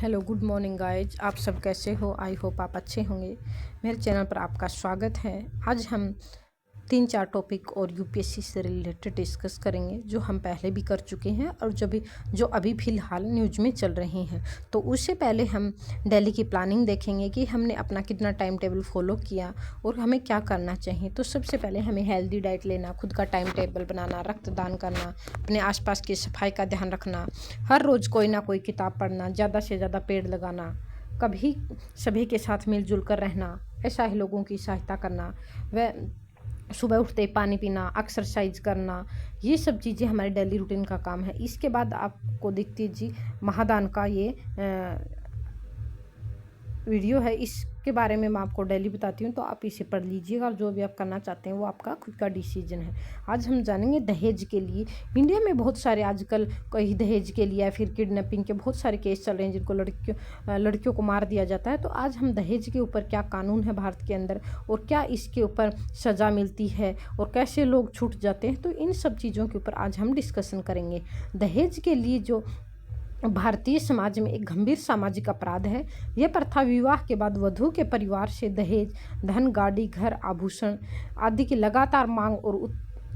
Hello good morning guys, आप सब कैसे हो। आई होप आप अच्छे होंगे। मेरे चैनल पर आपका स्वागत है। आज हम 3-4 टॉपिक और यूपीएससी से रिलेटेड डिस्कस करेंगे, जो हम पहले भी कर चुके हैं और जो अभी फ़िलहाल न्यूज में चल रही हैं। तो उससे पहले हम दिल्ली की प्लानिंग देखेंगे कि हमने अपना कितना टाइम टेबल फॉलो किया और हमें क्या करना चाहिए। तो सबसे पहले हमें हेल्दी डाइट लेना, खुद का टाइम टेबल बनाना, रक्तदान करना, अपने आसपास की सफाई का ध्यान रखना, हर रोज़ कोई ना कोई किताब पढ़ना, ज़्यादा से ज़्यादा पेड़ लगाना, कभी सभी के साथ मिलजुल कर रहना, ऐसा ही लोगों की सहायता करना, व सुबह उठते ही पानी पीना, एक्सरसाइज करना, ये सब चीज़ें हमारे डेली रूटीन का काम है। इसके बाद आपको दिखती जी महादान का ये वीडियो है, इसके बारे में मैं आपको डेली बताती हूँ, तो आप इसे पढ़ लीजिएगा और जो भी आप करना चाहते हैं वो आपका खुद का डिसीजन है। आज हम जानेंगे दहेज के लिए। इंडिया में बहुत सारे आजकल कहीं दहेज के लिए या फिर किडनैपिंग के बहुत सारे केस चल रहे हैं, जिनको लड़कियों को मार दिया जाता है। तो आज हम दहेज के ऊपर क्या कानून है भारत के अंदर और क्या इसके ऊपर सज़ा मिलती है और कैसे लोग छूट जाते हैं, तो इन सब चीज़ों के ऊपर आज हम डिस्कशन करेंगे। दहेज के लिए जो भारतीय समाज में एक गंभीर सामाजिक अपराध है। यह प्रथा विवाह के बाद वधू के परिवार से दहेज, धन, गाड़ी, घर, आभूषण आदि की लगातार मांग और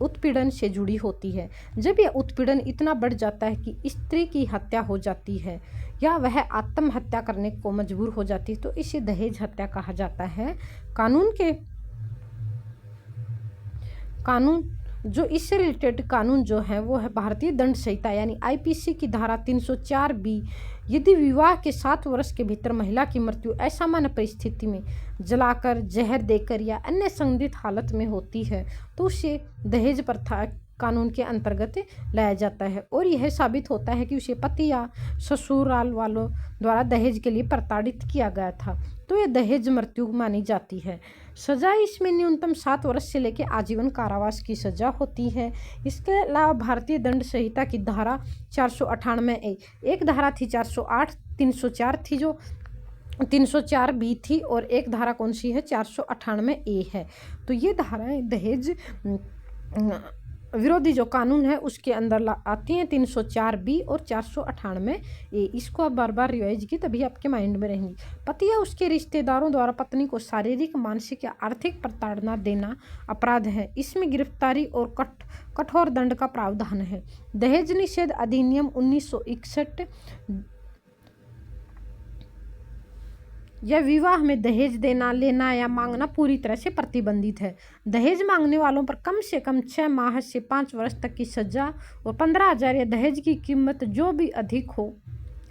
उत्पीड़न से जुड़ी होती है। जब यह उत्पीड़न इतना बढ़ जाता है कि स्त्री की हत्या हो जाती है या वह आत्महत्या करने को मजबूर हो जाती है, तो इसे दहेज हत्या कहा जाता है। जो इससे रिलेटेड कानून जो है वो है भारतीय दंड संहिता यानी आईपीसी की धारा 304 बी। यदि विवाह के 7 वर्ष के भीतर महिला की मृत्यु असामान्य परिस्थिति में जलाकर, जहर देकर या अन्य संदिग्ध हालत में होती है, तो उसे दहेज प्रथा कानून के अंतर्गत लाया जाता है और यह साबित होता है कि उसे पति या ससुराल वालों द्वारा दहेज के लिए प्रताड़ित किया गया था, तो यह दहेज मृत्यु मानी जाती है। सजा इसमें न्यूनतम 7 वर्ष से लेकर आजीवन कारावास की सजा होती है। इसके अलावा भारतीय दंड संहिता की धारा 498 एक धारा थी 408, 304 थी जो 304 बी थी और एक धारा कौन सी है 498 ए है। तो ये धाराएं दहेज विरोधी जो कानून है उसके अंदर आती हैं 304 बी और 498 ए। इसको आप बार बार रिवाइज की तभी आपके माइंड में रहेंगी। पति या उसके रिश्तेदारों द्वारा पत्नी को शारीरिक, मानसिक या आर्थिक प्रताड़ना देना अपराध है। इसमें गिरफ्तारी और कठोर दंड का प्रावधान है। दहेज निषेध अधिनियम 1961 यह विवाह में दहेज देना, लेना या मांगना पूरी तरह से प्रतिबंधित है। दहेज मांगने वालों पर कम से कम 6 माह से 5 वर्ष तक की सजा और 15,000 या दहेज की कीमत जो भी अधिक हो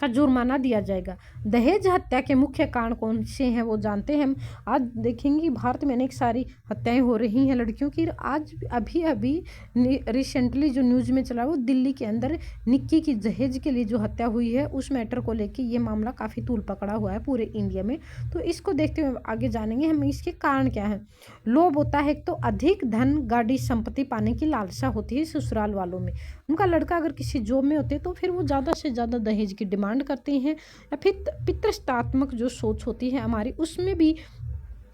का जुर्माना दिया जाएगा। दहेज हत्या के मुख्य कारण कौन से हैं वो जानते हैं हम। आज देखेंगे भारत में अनेक सारी हत्याएं हो रही हैं लड़कियों की। आज अभी रिसेंटली जो न्यूज़ में चला वो दिल्ली के अंदर निक्की की दहेज के लिए जो हत्या हुई है, उस मैटर को लेके ये मामला काफ़ी तूल पकड़ा हुआ है पूरे इंडिया में। तो इसको देखते हुए आगे जानेंगे हम इसके कारण क्या है। लोभ होता है, तो अधिक धन, गाड़ी, संपत्ति पाने की लालसा होती है ससुराल वालों में। उनका लड़का अगर किसी जॉब में होते तो फिर वो ज़्यादा से ज़्यादा दहेज की डिमांड करते हैं। या फिर पितृसत्तात्मक जो सोच होती है हमारी, उसमें भी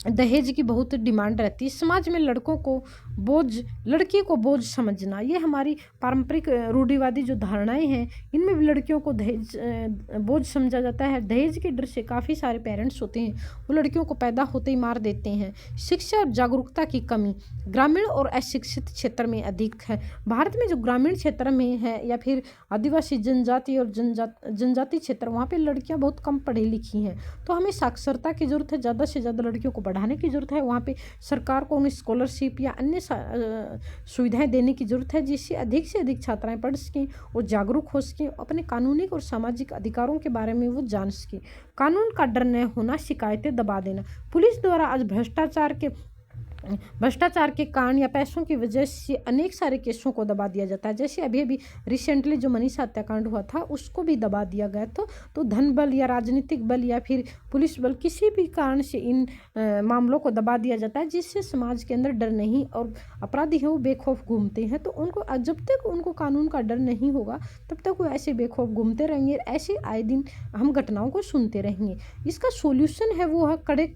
दहेज की बहुत डिमांड रहती है। समाज में लड़की को बोझ समझना, ये हमारी पारंपरिक रूढ़िवादी जो धारणाएं हैं, इनमें भी लड़कियों को दहेज बोझ समझा जाता है। दहेज के डर से काफ़ी सारे पेरेंट्स होते हैं वो लड़कियों को पैदा होते ही मार देते हैं। शिक्षा और जागरूकता की कमी ग्रामीण और अशिक्षित क्षेत्र में अधिक है। भारत में जो ग्रामीण क्षेत्र में है या फिर आदिवासी जनजाति और जनजाति क्षेत्र, वहाँ पर लड़कियाँ बहुत कम पढ़ी लिखी हैं। तो हमें साक्षरता की ज़रूरत है, ज़्यादा से ज़्यादा लड़कियों को बढ़ाने की ज़रूरत है। वहाँ पे सरकार को उन्हें स्कॉलरशिप या अन्य सुविधाएं देने की ज़रूरत है, जिससे अधिक से अधिक छात्राएं पढ़ सकें और जागरूक हो सकें, अपने कानूनी और सामाजिक अधिकारों के बारे में वो जान सकें। कानून का डर न होना, शिकायतें दबा देना। पुलिस द्वारा आज भ्रष्टाचार के कारण या पैसों की वजह से अनेक सारे केसों को दबा दिया जाता है। जैसे अभी रिसेंटली जो मनीषा हत्याकांड हुआ था, उसको भी दबा दिया गया था। तो धन बल या राजनीतिक बल या फिर पुलिस बल, किसी भी कारण से इन मामलों को दबा दिया जाता है, जिससे समाज के अंदर डर नहीं और अपराधी हैं वो बेखौफ घूमते हैं। तो उनको जब तक उनको कानून का डर नहीं होगा तब तक वो ऐसे बेखौफ घूमते रहेंगे। ऐसे आए दिन हम घटनाओं को सुनते रहेंगे। इसका सोल्यूशन है वो है कड़े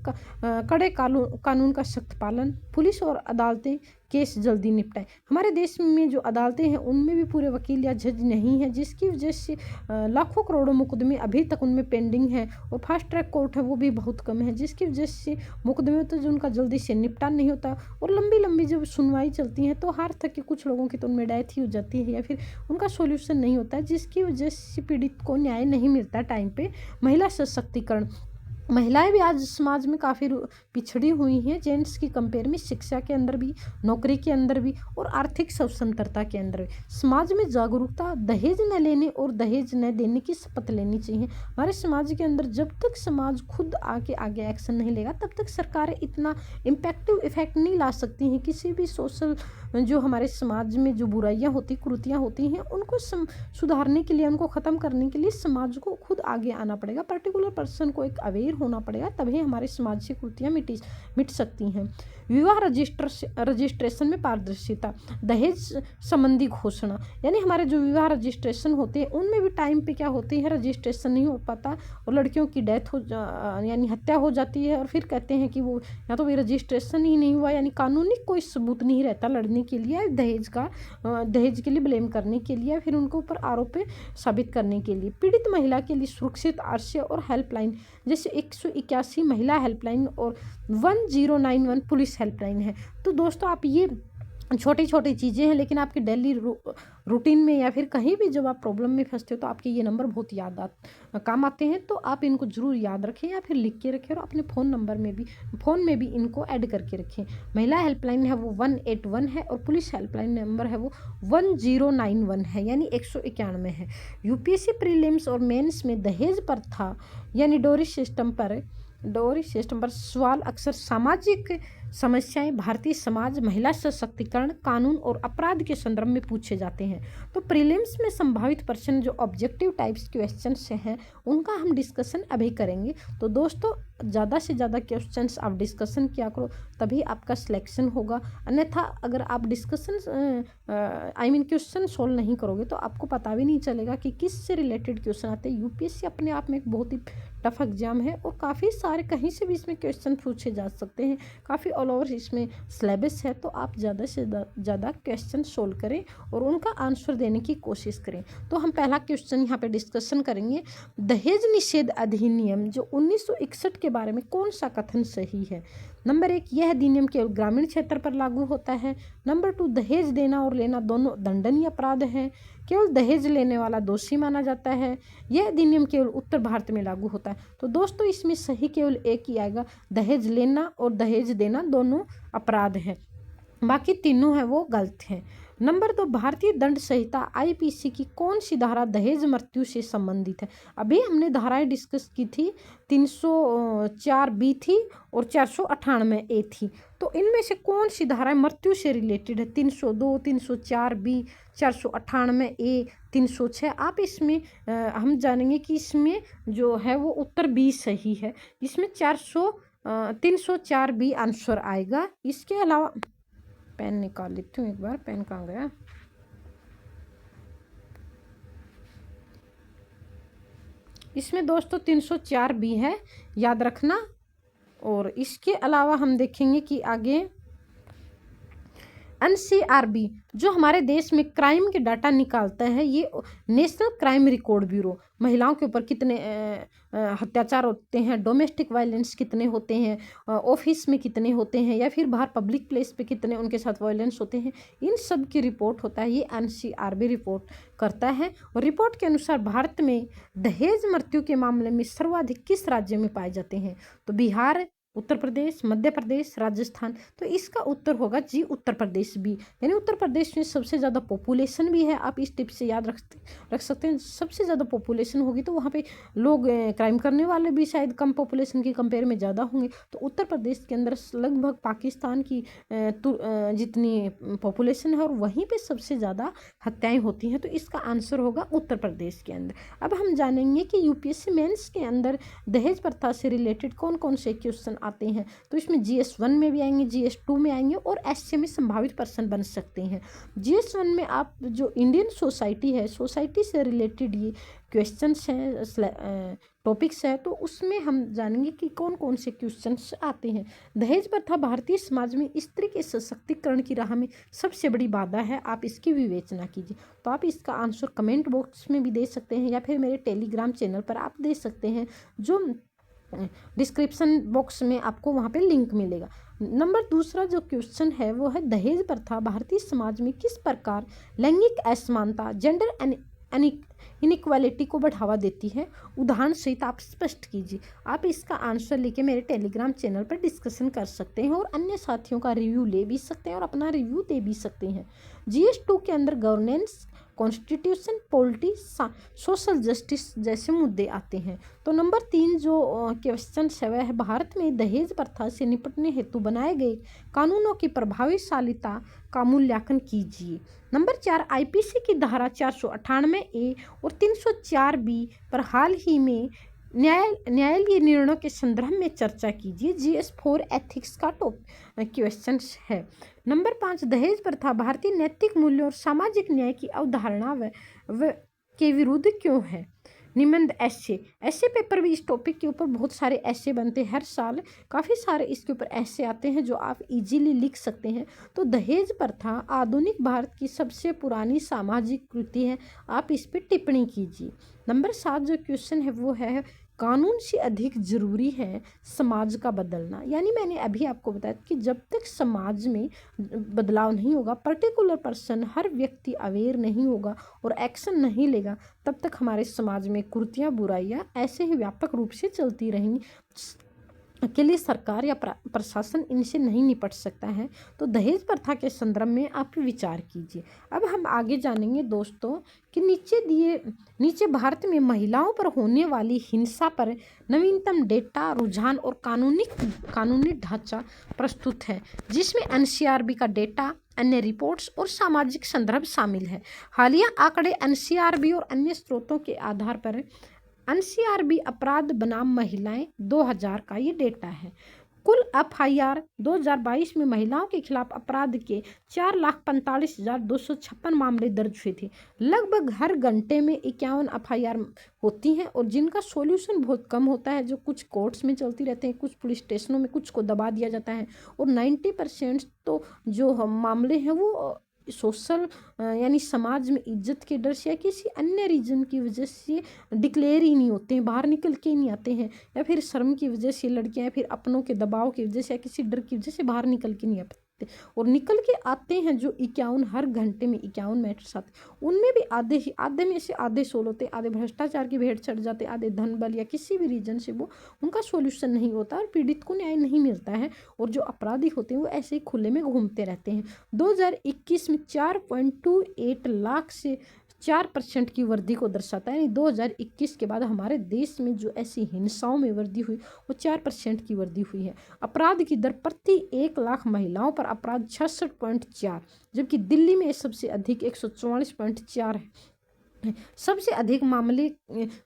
कानून का सख्त पालन, पुलिस और अदालतें केस जल्दी निपटाएं। हमारे देश में जो अदालतें हैं उनमें भी पूरे वकील या जज नहीं है, जिसकी वजह से लाखों करोड़ों मुकदमे अभी तक उनमें पेंडिंग है। और फास्ट ट्रैक कोर्ट है वो भी बहुत कम है, जिसकी वजह से मुकदमे तो जो उनका जल्दी से निपटान नहीं होता। और लंबी लंबी जब सुनवाई चलती है तो हार तक के कुछ लोगों की तो उनमें डेथ ही हो जाती है या फिर उनका सोल्यूशन नहीं होता है, जिसकी वजह से पीड़ित को न्याय नहीं मिलता टाइम पे। महिला सशक्तिकरण, महिलाएं भी आज समाज में काफ़ी पिछड़ी हुई हैं, जेंट्स की कंपेयर में, शिक्षा के अंदर भी, नौकरी के अंदर भी और आर्थिक स्वतंत्रता के अंदर भी। समाज में जागरूकता, दहेज न लेने और दहेज न देने की शपथ लेनी चाहिए। हमारे समाज के अंदर जब तक समाज खुद आगे एक्शन नहीं लेगा तब तक सरकारें इतना इम्पैक्टिव इफेक्ट नहीं ला सकती हैं। किसी भी सोशल जो हमारे समाज में जो बुराइयां होती, कुरीतियाँ होती हैं, उनको सुधारने के लिए, उनको ख़त्म करने के लिए समाज को खुद आगे आना पड़ेगा। पर्टिकुलर पर्सन को एक अवेयर होना पड़ेगा, तभी हमारे समाज से कुरीतियाँ मिट सकती हैं। विवाह रजिस्ट्रेशन में पारदर्शिता, दहेज संबंधी घोषणा, यानी हमारे जो विवाह रजिस्ट्रेशन होते हैं उनमें भी टाइम पे क्या होती है, रजिस्ट्रेशन नहीं हो पाता और लड़कियों की डेथ यानी हत्या हो जाती है। और फिर कहते हैं कि वो या तो भी रजिस्ट्रेशन ही नहीं हुआ, यानी कानूनी कोई सबूत नहीं रहता लड़ने के लिए, दहेज के लिए ब्लेम करने के लिए, फिर उनके ऊपर आरोप साबित करने के लिए। पीड़ित महिला के लिए सुरक्षित आश्रय और हेल्पलाइन, जैसे 181 महिला हेल्पलाइन और 1091 पुलिस हेल्पलाइन है। तो दोस्तों आप ये छोटी छोटी चीज़ें हैं, लेकिन आपके डेली रूटीन में या फिर कहीं भी जब आप प्रॉब्लम में फंसते हो तो आपके ये नंबर बहुत काम आते हैं। तो आप इनको ज़रूर याद रखें या फिर लिख के रखें और अपने फ़ोन में भी इनको ऐड करके रखें। महिला हेल्पलाइन है वो 181 है और पुलिस हेल्पलाइन नंबर है वो 1091 है, यानी 191 है। यूपीएससी प्रीलिम्स और मेंस में दहेज प्रथा यानी डोरी सिस्टम पर सवाल अक्सर सामाजिक समस्याएं, भारतीय समाज, महिला सशक्तिकरण, कानून और अपराध के संदर्भ में पूछे जाते हैं। तो प्रीलिम्स में संभावित प्रश्न जो ऑब्जेक्टिव टाइप्स क्वेश्चंस हैं उनका हम डिस्कशन अभी करेंगे। तो दोस्तों ज़्यादा से ज़्यादा क्वेश्चंस आप डिस्कशन किया करो, तभी आपका सिलेक्शन होगा। अन्यथा अगर आप क्वेश्चन सोल्व नहीं करोगे तो आपको पता भी नहीं चलेगा कि किस से रिलेटेड क्वेश्चन आते हैं। यूपीएससी अपने आप में एक बहुत ही टफ एग्जाम है और काफ़ी सारे कहीं से भी इसमें क्वेश्चन पूछे जा सकते हैं। काफ़ी ऑल ओवर इसमें सिलेबस है, तो आप ज़्यादा से ज़्यादा क्वेश्चन सोल्व करें और उनका आंसर देने की कोशिश करें। तो हम पहला क्वेश्चन यहाँ पे डिस्कशन करेंगे, दहेज निषेध अधिनियम जो 1961 के बारे में कौन सा कथन सही है। नंबर 1, यह अधिनियम केवल ग्रामीण क्षेत्र पर लागू होता है। नंबर 2, दहेज देना और लेना दोनों दंडनीय अपराध है, केवल दहेज लेने वाला दोषी माना जाता है। यह अधिनियम केवल उत्तर भारत में लागू होता है। तो दोस्तों इसमें सही केवल एक ही आएगा, दहेज लेना और दहेज देना दोनों अपराध है, बाकी तीनों है वो गलत हैं। नंबर 2, भारतीय दंड संहिता आईपीसी की कौन सी धारा दहेज मृत्यु से संबंधित है। अभी हमने धाराएं डिस्कस की थी, 304B थी और 498A थी। तो इनमें से कौन सी धाराएं मृत्यु से रिलेटेड है, 302, 304B, 498A, 306। आप इसमें हम जानेंगे कि इसमें जो है वो उत्तर बी सही है, इसमें 304B आंसर आएगा। इसके अलावा पेन निकाल लेती हूँ एक बार, पेन कहाँ गया। इसमें दोस्तों 304B है, याद रखना। और इसके अलावा हम देखेंगे कि आगे NCRB जो हमारे देश में क्राइम के डाटा निकालता है, ये नेशनल क्राइम रिकॉर्ड ब्यूरो, महिलाओं के ऊपर कितने अत्याचार होते हैं, डोमेस्टिक वायलेंस कितने होते हैं, ऑफिस में कितने होते हैं या फिर बाहर पब्लिक प्लेस पे कितने उनके साथ वायलेंस होते हैं, इन सब की रिपोर्ट होता है, ये NCRB रिपोर्ट करता है। और रिपोर्ट के अनुसार भारत में दहेज मृत्यु के मामले में सर्वाधिक किस राज्य में पाए जाते हैं। तो बिहार, उत्तर प्रदेश, मध्य प्रदेश, राजस्थान। तो इसका उत्तर होगा जी उत्तर प्रदेश भी, यानी उत्तर प्रदेश में सबसे ज़्यादा पॉपुलेशन भी है। आप इस टिप से याद रख सकते हैं, सबसे ज़्यादा पॉपुलेशन होगी तो वहाँ पे लोग क्राइम करने वाले भी शायद कम पॉपुलेशन की कंपेयर में ज़्यादा होंगे। तो उत्तर प्रदेश के अंदर लगभग पाकिस्तान की जितनी पॉपुलेशन है और वहीं पर सबसे ज़्यादा हत्याएँ होती हैं। तो इसका आंसर होगा उत्तर प्रदेश के अंदर। अब हम जानेंगे कि यूपीएससी मेंस के अंदर दहेज प्रथा से रिलेटेड कौन कौन से क्वेश्चन आते हैं, तो इसमें GS1 में भी आएंगे, GS2 में आएंगे और एसए में संभावित पर्सन बन सकते हैं। GS1 में आप जो इंडियन सोसाइटी है, सोसाइटी से रिलेटेड ये क्वेश्चंस हैं, टॉपिक्स है, तो उसमें हम जानेंगे कि कौन कौन से क्वेश्चंस आते हैं। दहेज प्रथा भारतीय समाज में स्त्री के सशक्तिकरण की राह में सबसे बड़ी बाधा है, आप इसकी विवेचना कीजिए। तो आप इसका आंसर कमेंट बॉक्स में भी दे सकते हैं या फिर मेरे टेलीग्राम चैनल पर आप दे सकते हैं, जो डिस्क्रिप्शन बॉक्स में आपको वहाँ पे लिंक मिलेगा। नंबर दूसरा जो क्वेश्चन है वो है, दहेज प्रथा भारतीय समाज में किस प्रकार लैंगिक असमानता, जेंडर इनइक्वालिटी को बढ़ावा देती है, उदाहरण सहित आप स्पष्ट कीजिए। आप इसका आंसर लेके मेरे टेलीग्राम चैनल पर डिस्कशन कर सकते हैं और अन्य साथियों का रिव्यू ले भी सकते हैं और अपना रिव्यू दे भी सकते हैं। GS2 के अंदर governance, constitution, polity, social justice जैसे मुद्दे आते हैं। तो नंबर 3 जो क्वेश्चन है वह है, भारत में दहेज प्रथा से निपटने हेतु बनाए गए कानूनों की प्रभावशीलता का मूल्यांकन कीजिए। नंबर 4, IPC की धारा 498A और 304B पर हाल ही में न्यायालयीय निर्णयों के संदर्भ में चर्चा कीजिए। GS4 एथिक्स का क्वेश्चन है। नंबर 5, दहेज प्रथा भारतीय नैतिक मूल्यों और सामाजिक न्याय की अवधारणा व के विरुद्ध क्यों है। निबंध ऐसे पेपर भी इस टॉपिक के ऊपर बहुत सारे ऐसे बनते हैं, हर साल काफ़ी सारे इसके ऊपर ऐसे आते हैं जो आप इजीली लिख सकते हैं। तो दहेज प्रथा आधुनिक भारत की सबसे पुरानी सामाजिक कृति है, आप इस पर टिप्पणी कीजिए। नंबर 7 जो क्वेश्चन है वो है, कानून से अधिक जरूरी है समाज का बदलना। यानी मैंने अभी आपको बताया कि जब तक समाज में बदलाव नहीं होगा, पर्टिकुलर पर्सन, हर व्यक्ति अवेयर नहीं होगा और एक्शन नहीं लेगा, तब तक हमारे समाज में कुरीतियाँ, बुराइयाँ ऐसे ही व्यापक रूप से चलती रहेंगी। अकेले सरकार या प्रशासन इनसे नहीं निपट सकता है। तो दहेज प्रथा के संदर्भ में आप विचार कीजिए। अब हम आगे जानेंगे दोस्तों कि नीचे भारत में महिलाओं पर होने वाली हिंसा पर नवीनतम डेटा, रुझान और कानूनी ढांचा प्रस्तुत है, जिसमें NCRB का डेटा, अन्य रिपोर्ट्स और सामाजिक संदर्भ शामिल है। हालिया आंकड़े NCRB और अन्य स्रोतों के आधार पर NCRB अपराध बनाम महिलाएं 2000 का ये डेटा है। कुल FIR 2022 में महिलाओं के खिलाफ अपराध के 4,45,256 मामले दर्ज हुए थे। लगभग हर घंटे में 51 FIR होती हैं और जिनका सॉल्यूशन बहुत कम होता है, जो कुछ कोर्ट्स में चलती रहते हैं, कुछ पुलिस स्टेशनों में, कुछ को दबा दिया जाता है और 90% तो जो मामले हैं वो सोशल यानी समाज में इज्जत के डर से या किसी अन्य रीजन की वजह से डिक्लेयर ही नहीं होते हैं, बाहर निकल के ही नहीं आते हैं, या फिर शर्म की वजह से लड़कियां, या फिर अपनों के दबाव की वजह से या किसी डर की वजह से बाहर निकल के नहीं आते, और निकल के आते हैं जो 51, हर घंटे में 51 मैटर्स आते, उनमें भी आधे में से आधे सोल होते, आधे भ्रष्टाचार की भेंट चढ़ जाते, आधे धन बल या किसी भी रीजन से वो उनका सॉल्यूशन नहीं होता और पीड़ित को न्याय नहीं मिलता है, और जो अपराधी होते हैं वो ऐसे ही खुले में घूमते रहते हैं। 2021 में 4.28 लाख से 4% की वृद्धि को दर्शाता है। यानी 2021 के बाद हमारे देश में जो ऐसी हिंसाओं में वृद्धि हुई वो 4% की वृद्धि हुई है। अपराध की दर प्रति 1 लाख महिलाओं पर अपराध 66.4, जबकि दिल्ली में सबसे अधिक 144.4 है। सबसे अधिक मामले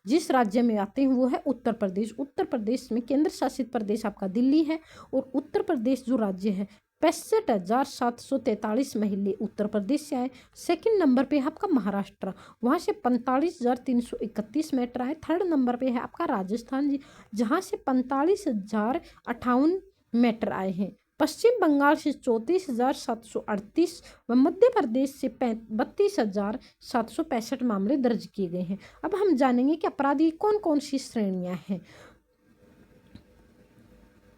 जिस राज्य में आते हैं वो है उत्तर प्रदेश। उत्तर प्रदेश में केंद्र शासित प्रदेश आपका दिल्ली है, और उत्तर प्रदेश जो राज्य है 65,743 महिला उत्तर प्रदेश से आए। सेकंड नंबर पे है आपका महाराष्ट्र, वहाँ से 45,331 मैटर आए। थर्ड नंबर पे है आपका राजस्थान जी, जहाँ से 45,058 मैटर आए हैं। पश्चिम बंगाल से 34,738 व मध्य प्रदेश से 32,765 मामले दर्ज किए गए हैं। अब हम जानेंगे कि अपराधी कौन कौन सी श्रेणियां हैं।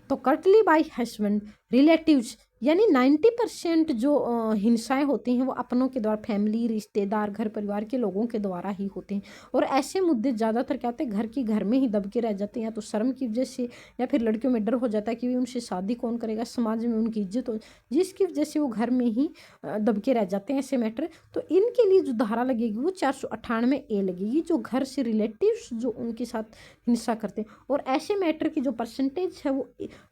तो कर्टली बाय हस्बैंड, रिलेटिव्स, यानी 90% जो हिंसाएं होती हैं वो अपनों के द्वारा, फैमिली, रिश्तेदार, घर परिवार के लोगों के द्वारा ही होते हैं, और ऐसे मुद्दे ज़्यादातर क्या होते हैं, घर में ही दबके रह जाते हैं, या तो शर्म की वजह से या फिर लड़कियों में डर हो जाता है कि उनसे शादी कौन करेगा, समाज में उनकी इज्जत हो, जिसकी वजह से वो घर में ही दबके रह जाते हैं ऐसे मैटर। तो इनके लिए जो धारा लगेगी वो 498A लगेगी, जो घर से रिलेटिव्स जो उनके साथ हिंसा करते हैं, और ऐसे मैटर की जो परसेंटेज है वो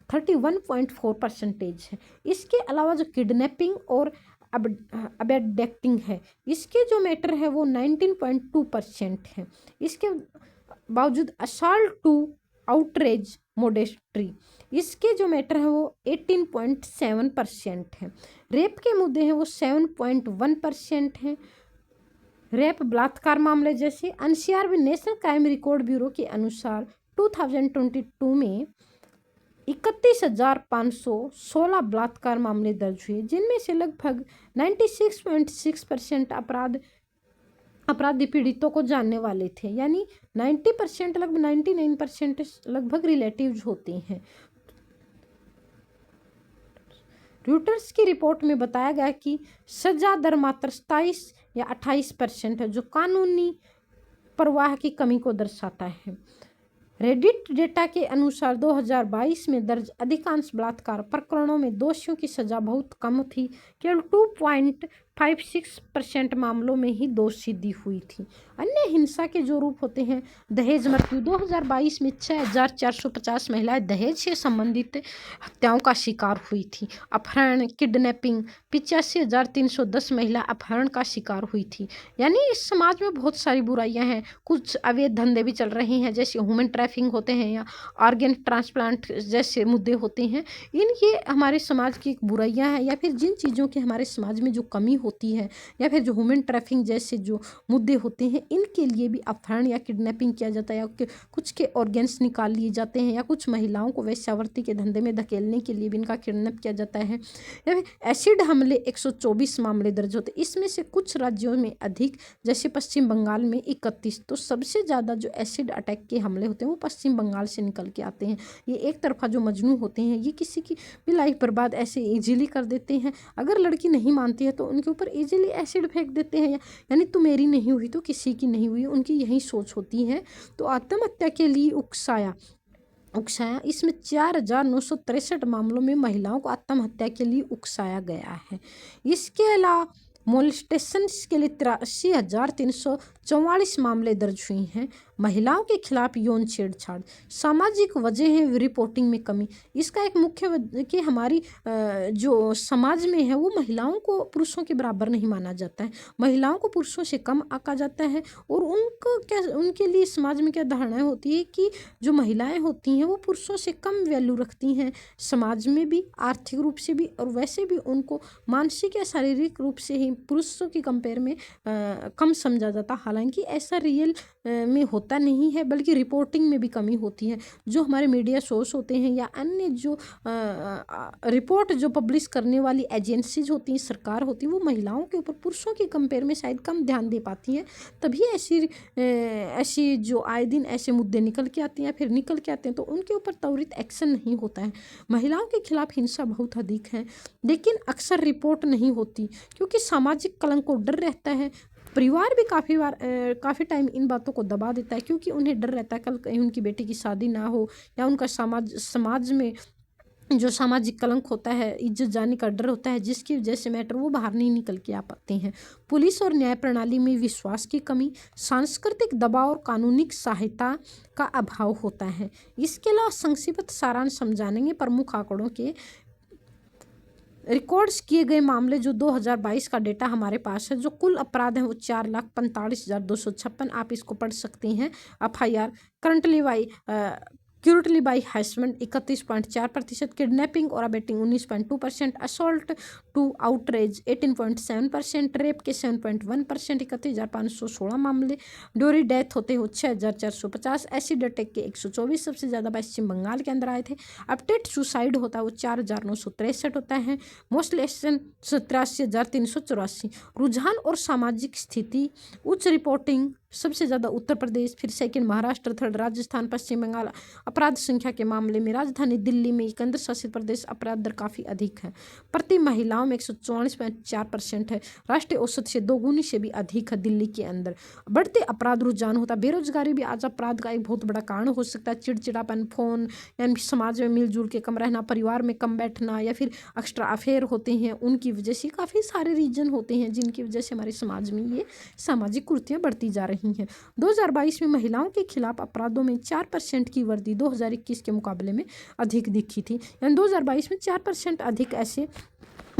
31.4% है। इसके अलावा जो किडनैपिंग और अबडक्टिंग है, इसके जो मैटर है वो 19.2% है। इसके बावजूद असॉल्ट टू आउटरेज मोडेस्ट्री, इसके जो मैटर है वो 18.7% है। रेप के मुद्दे हैं वो 7.1% हैं। रेप बलात्कार मामले जैसे NCRB national crime record bureau के अनुसार 2022 में 31,516 बलात्कार मामले दर्ज हुए, जिनमें से लगभग 96.6% अपराधी पीड़ितों को जानने वाले थे, यानी 90% लगभग 99% लगभग रिलेटिव्स होते हैं। रॉयटर्स की रिपोर्ट में बताया गया कि सजा दर मात्र 27 या 28% है, जो कानूनी प्रवाह की कमी को दर्शाता है। रेडिट डेटा के अनुसार 2022 में दर्ज अधिकांश बलात्कार प्रकरणों में दोषियों की सजा बहुत कम थी, केवल 2.56% मामलों में ही दोष सिद्धि हुई थी। अन्य हिंसा के जो रूप होते हैं, दहेज मृत्यु 2022 में 6,450 महिलाएं दहेज से संबंधित हत्याओं का शिकार हुई थी। अपहरण, किडनैपिंग 85,310 महिला अपहरण का शिकार हुई थी। यानी इस समाज में बहुत सारी बुराइयां हैं। कुछ अवैध धंधे भी चल रहे हैं, जैसे ह्यूमन ट्रैफिकिंग होते हैं या ऑर्गन ट्रांसप्लांट जैसे मुद्दे होते हैं। ये हमारे समाज की बुराइयां हैं, या फिर जिन चीज़ों की हमारे समाज में जो कमी होती है, या फिर जो ह्यूमन ट्रैफिकिंग जैसे जो मुद्दे होते हैं, इनके लिए भी अपहरण या किडनैपिंग किया जाता है, या कुछ के ऑर्गन्स निकाल लिए जाते हैं, या कुछ महिलाओं को वेश्यावृत्ति के धंधे में धकेलने के लिए भी इनका किडनैप किया जाता है। या फिर एसिड हमले 124 मामले दर्ज होते हैं। इसमें से कुछ राज्यों में अधिक, जैसे पश्चिम बंगाल में 31। तो सबसे ज़्यादा जो एसिड अटैक के हमले होते हैं वो पश्चिम बंगाल से निकल के आते हैं। ये एक तरफा जो मजनू होते हैं, ये किसी की भी लाइफ बर्बाद ऐसे इजीली कर देते हैं। अगर लड़की नहीं मानती है तो उनके ऊपर इजीली एसिड फेंक देते हैं, यानी तू मेरी नहीं हुई तो किसी की नहीं हुई, उनकी यही सोच होती है। तो आत्महत्या के लिए उकसाया, इसमें 4,963 मामलों में महिलाओं को आत्महत्या के लिए उकसाया गया है। इसके अलावा मोलेस्टेशन के लिए 83,344 मामले दर्ज हुए हैं। महिलाओं के खिलाफ यौन छेड़छाड़, सामाजिक वजह रिपोर्टिंग में कमी। इसका एक मुख्य वजह कि हमारी जो समाज में है वो महिलाओं को पुरुषों के बराबर नहीं माना जाता है, महिलाओं को पुरुषों से कम आंका जाता है। और उनको क्या, उनके लिए समाज में क्या धारणाएं होती है कि जो महिलाएं होती हैं वो पुरुषों से कम वैल्यू रखती हैं, समाज में भी, आर्थिक रूप से भी, और वैसे भी उनको मानसिक या शारीरिक रूप से ही पुरुषों की कंपेयर में कम समझा जाता। हालांकि ऐसा रियल में होता नहीं है, बल्कि रिपोर्टिंग में भी कमी होती है। जो हमारे मीडिया सोर्स होते हैं या अन्य जो रिपोर्ट जो पब्लिश करने वाली एजेंसीज होती हैं, सरकार होती है, वो महिलाओं के ऊपर पुरुषों की कंपेयर में शायद कम ध्यान दे पाती हैं। तभी ऐसी जो आए दिन ऐसे मुद्दे निकल के आते हैं, फिर निकल के आते हैं तो उनके ऊपर त्वरित एक्शन नहीं होता है। महिलाओं के खिलाफ हिंसा बहुत अधिक है, लेकिन अक्सर रिपोर्ट नहीं होती, क्योंकि सामाजिक कलंक को डर रहता है। परिवार भी काफ़ी टाइम इन बातों को दबा देता है, क्योंकि उन्हें डर रहता है कल कहीं उनकी बेटी की शादी ना हो, या उनका समाज में जो सामाजिक कलंक होता है, इज्जत जाने का डर होता है, जिसकी वजह से मैटर वो बाहर नहीं निकल के आ पाते हैं। पुलिस और न्याय प्रणाली में विश्वास की कमी, सांस्कृतिक दबाव और कानूनी सहायता का अभाव होता है। इसके अलावा संक्षिप्त सारांश समझानेंगे प्रमुख आंकड़ों के। रिकॉर्ड्स किए गए मामले जो 2022 का डेटा हमारे पास है, जो कुल अपराध हैं वो 4,45,256। आप इसको पढ़ सकते हैं। FIR cruelty by harassment 31.4%, kidnapping और abetting 19.2%, assault to outrage 18.7%, rape के 7.1%, 31,516 मामले, ड्यूरी डेथ होते हो 6,450, एसिड अटैक के 124 सबसे ज़्यादा पश्चिम बंगाल के अंदर आए थे। अपडेट सुसाइड होता है वो 4,963 होता है। मोस्टलेशन 83,384। रुझान और सामाजिक स्थिति, उच्च रिपोर्टिंग सबसे ज़्यादा उत्तर प्रदेश, फिर सेकंड महाराष्ट्र, थर्ड राजस्थान, पश्चिम बंगाल। अपराध संख्या के मामले में राजधानी दिल्ली में केंद्र शासित प्रदेश अपराध दर काफ़ी अधिक है। प्रति महिलाओं में 144.4% है, राष्ट्रीय औसत से 2 गुनी से भी अधिक है दिल्ली के अंदर। बढ़ते अपराध रुझान होता है। बेरोजगारी भी आज अपराध का एक बहुत बड़ा कारण हो सकता है। चिड़चिड़ापन, फोन, यानी समाज में मिलजुल के कम रहना, परिवार में कम बैठना, या फिर एक्स्ट्रा अफेयर होते हैं, उनकी वजह से काफ़ी सारे रीजन होते हैं जिनकी वजह से हमारे समाज में ये सामाजिक कुरीतियाँ बढ़ती जा रही हैं। 2022 में महिलाओं के खिलाफ अपराधों में 4% की वृद्धि 2021 के मुकाबले में अधिक दिखी थी। यानी 2022 में 4% अधिक ऐसे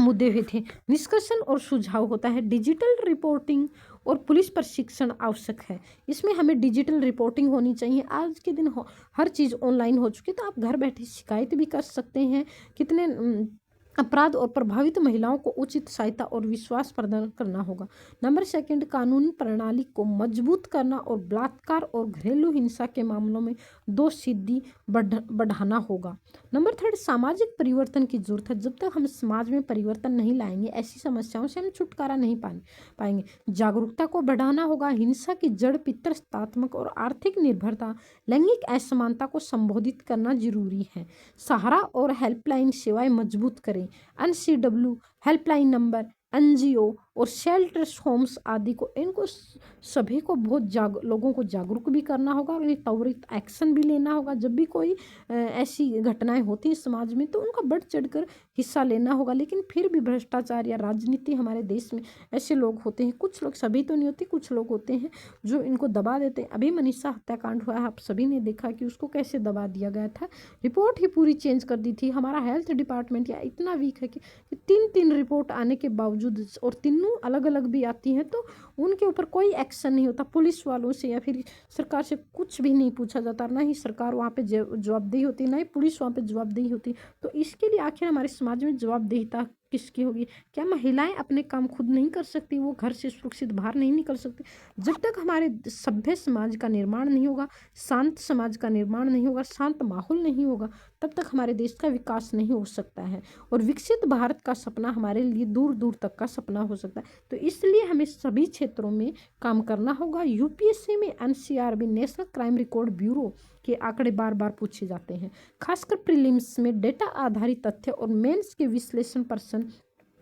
मुद्दे हुए थे। निष्कर्षण और सुझाव होता है। डिजिटल रिपोर्टिंग और पुलिस प्रशिक्षण आवश्यक है। इसमें हमें डिजिटल रिपोर्टिंग होनी चाहिए। आज के दिन हर चीज़ ऑनलाइन हो चुकी है, तो आप घर बैठे शिकायत भी कर सकते हैं। कितने अपराध और प्रभावित महिलाओं को उचित सहायता और विश्वास प्रदान करना होगा। नंबर 2, कानून प्रणाली को मजबूत करना और बलात्कार और घरेलू हिंसा के मामलों में दोषसिद्धि बढ़ाना होगा। नंबर 3, सामाजिक परिवर्तन की जरूरत है। जब तक हम समाज में परिवर्तन नहीं लाएंगे, ऐसी समस्याओं से हम छुटकारा नहीं पाएंगे। जागरूकता को बढ़ाना होगा। हिंसा की जड़ पितृसत्तात्मक और आर्थिक निर्भरता, लैंगिक असमानता को संबोधित करना जरूरी है। सहारा और हेल्पलाइन सेवाएं मजबूत करें। NCW हेल्पलाइन नंबर, NGO और शेल्टर्स होम्स आदि को, इनको सभी को बहुत लोगों को जागरूक भी करना होगा और इन्हें त्वरित एक्शन भी लेना होगा। जब भी कोई ऐसी घटनाएं होती हैं समाज में, तो उनका बढ़ चढ़कर हिस्सा लेना होगा। लेकिन फिर भी भ्रष्टाचार या राजनीति, हमारे देश में ऐसे लोग होते हैं, कुछ लोग, सभी तो नहीं होते, कुछ लोग होते हैं जो इनको दबा देते हैं। अभी मनीषा हत्याकांड हुआ है, आप सभी ने देखा कि उसको कैसे दबा दिया गया था। रिपोर्ट ही पूरी चेंज कर दी थी। हमारा हेल्थ डिपार्टमेंट या इतना वीक है कि 3 रिपोर्ट आने के बावजूद, और तीनों अलग अलग भी आती हैं, तो उनके ऊपर कोई एक्शन नहीं होता। पुलिस वालों से या फिर सरकार से कुछ भी नहीं पूछा जाता, ना ही सरकार वहाँ पे जवाबदेही होती, ना ही पुलिस वहाँ पे जवाबदेही होती। तो इसके लिए आखिर हमारे समाज में जवाबदेहिता किसकी होगी? क्या महिलाएं अपने काम खुद नहीं कर सकती? वो घर से सुरक्षित बाहर नहीं निकल सकती? जब तक हमारे सभ्य समाज का निर्माण नहीं होगा, शांत समाज का निर्माण नहीं होगा, शांत माहौल नहीं होगा, तब तक हमारे देश का विकास नहीं हो सकता है। और विकसित भारत का सपना हमारे लिए दूर दूर तक का सपना हो सकता है। तो इसलिए हमें सभी क्षेत्रों में काम करना होगा। UPSC में NCRB, national crime record bureau के आंकड़े बार बार पूछे जाते हैं, खासकर प्रीलिम्स में डेटा आधारित तथ्य और मेंस के विश्लेषण प्रश्न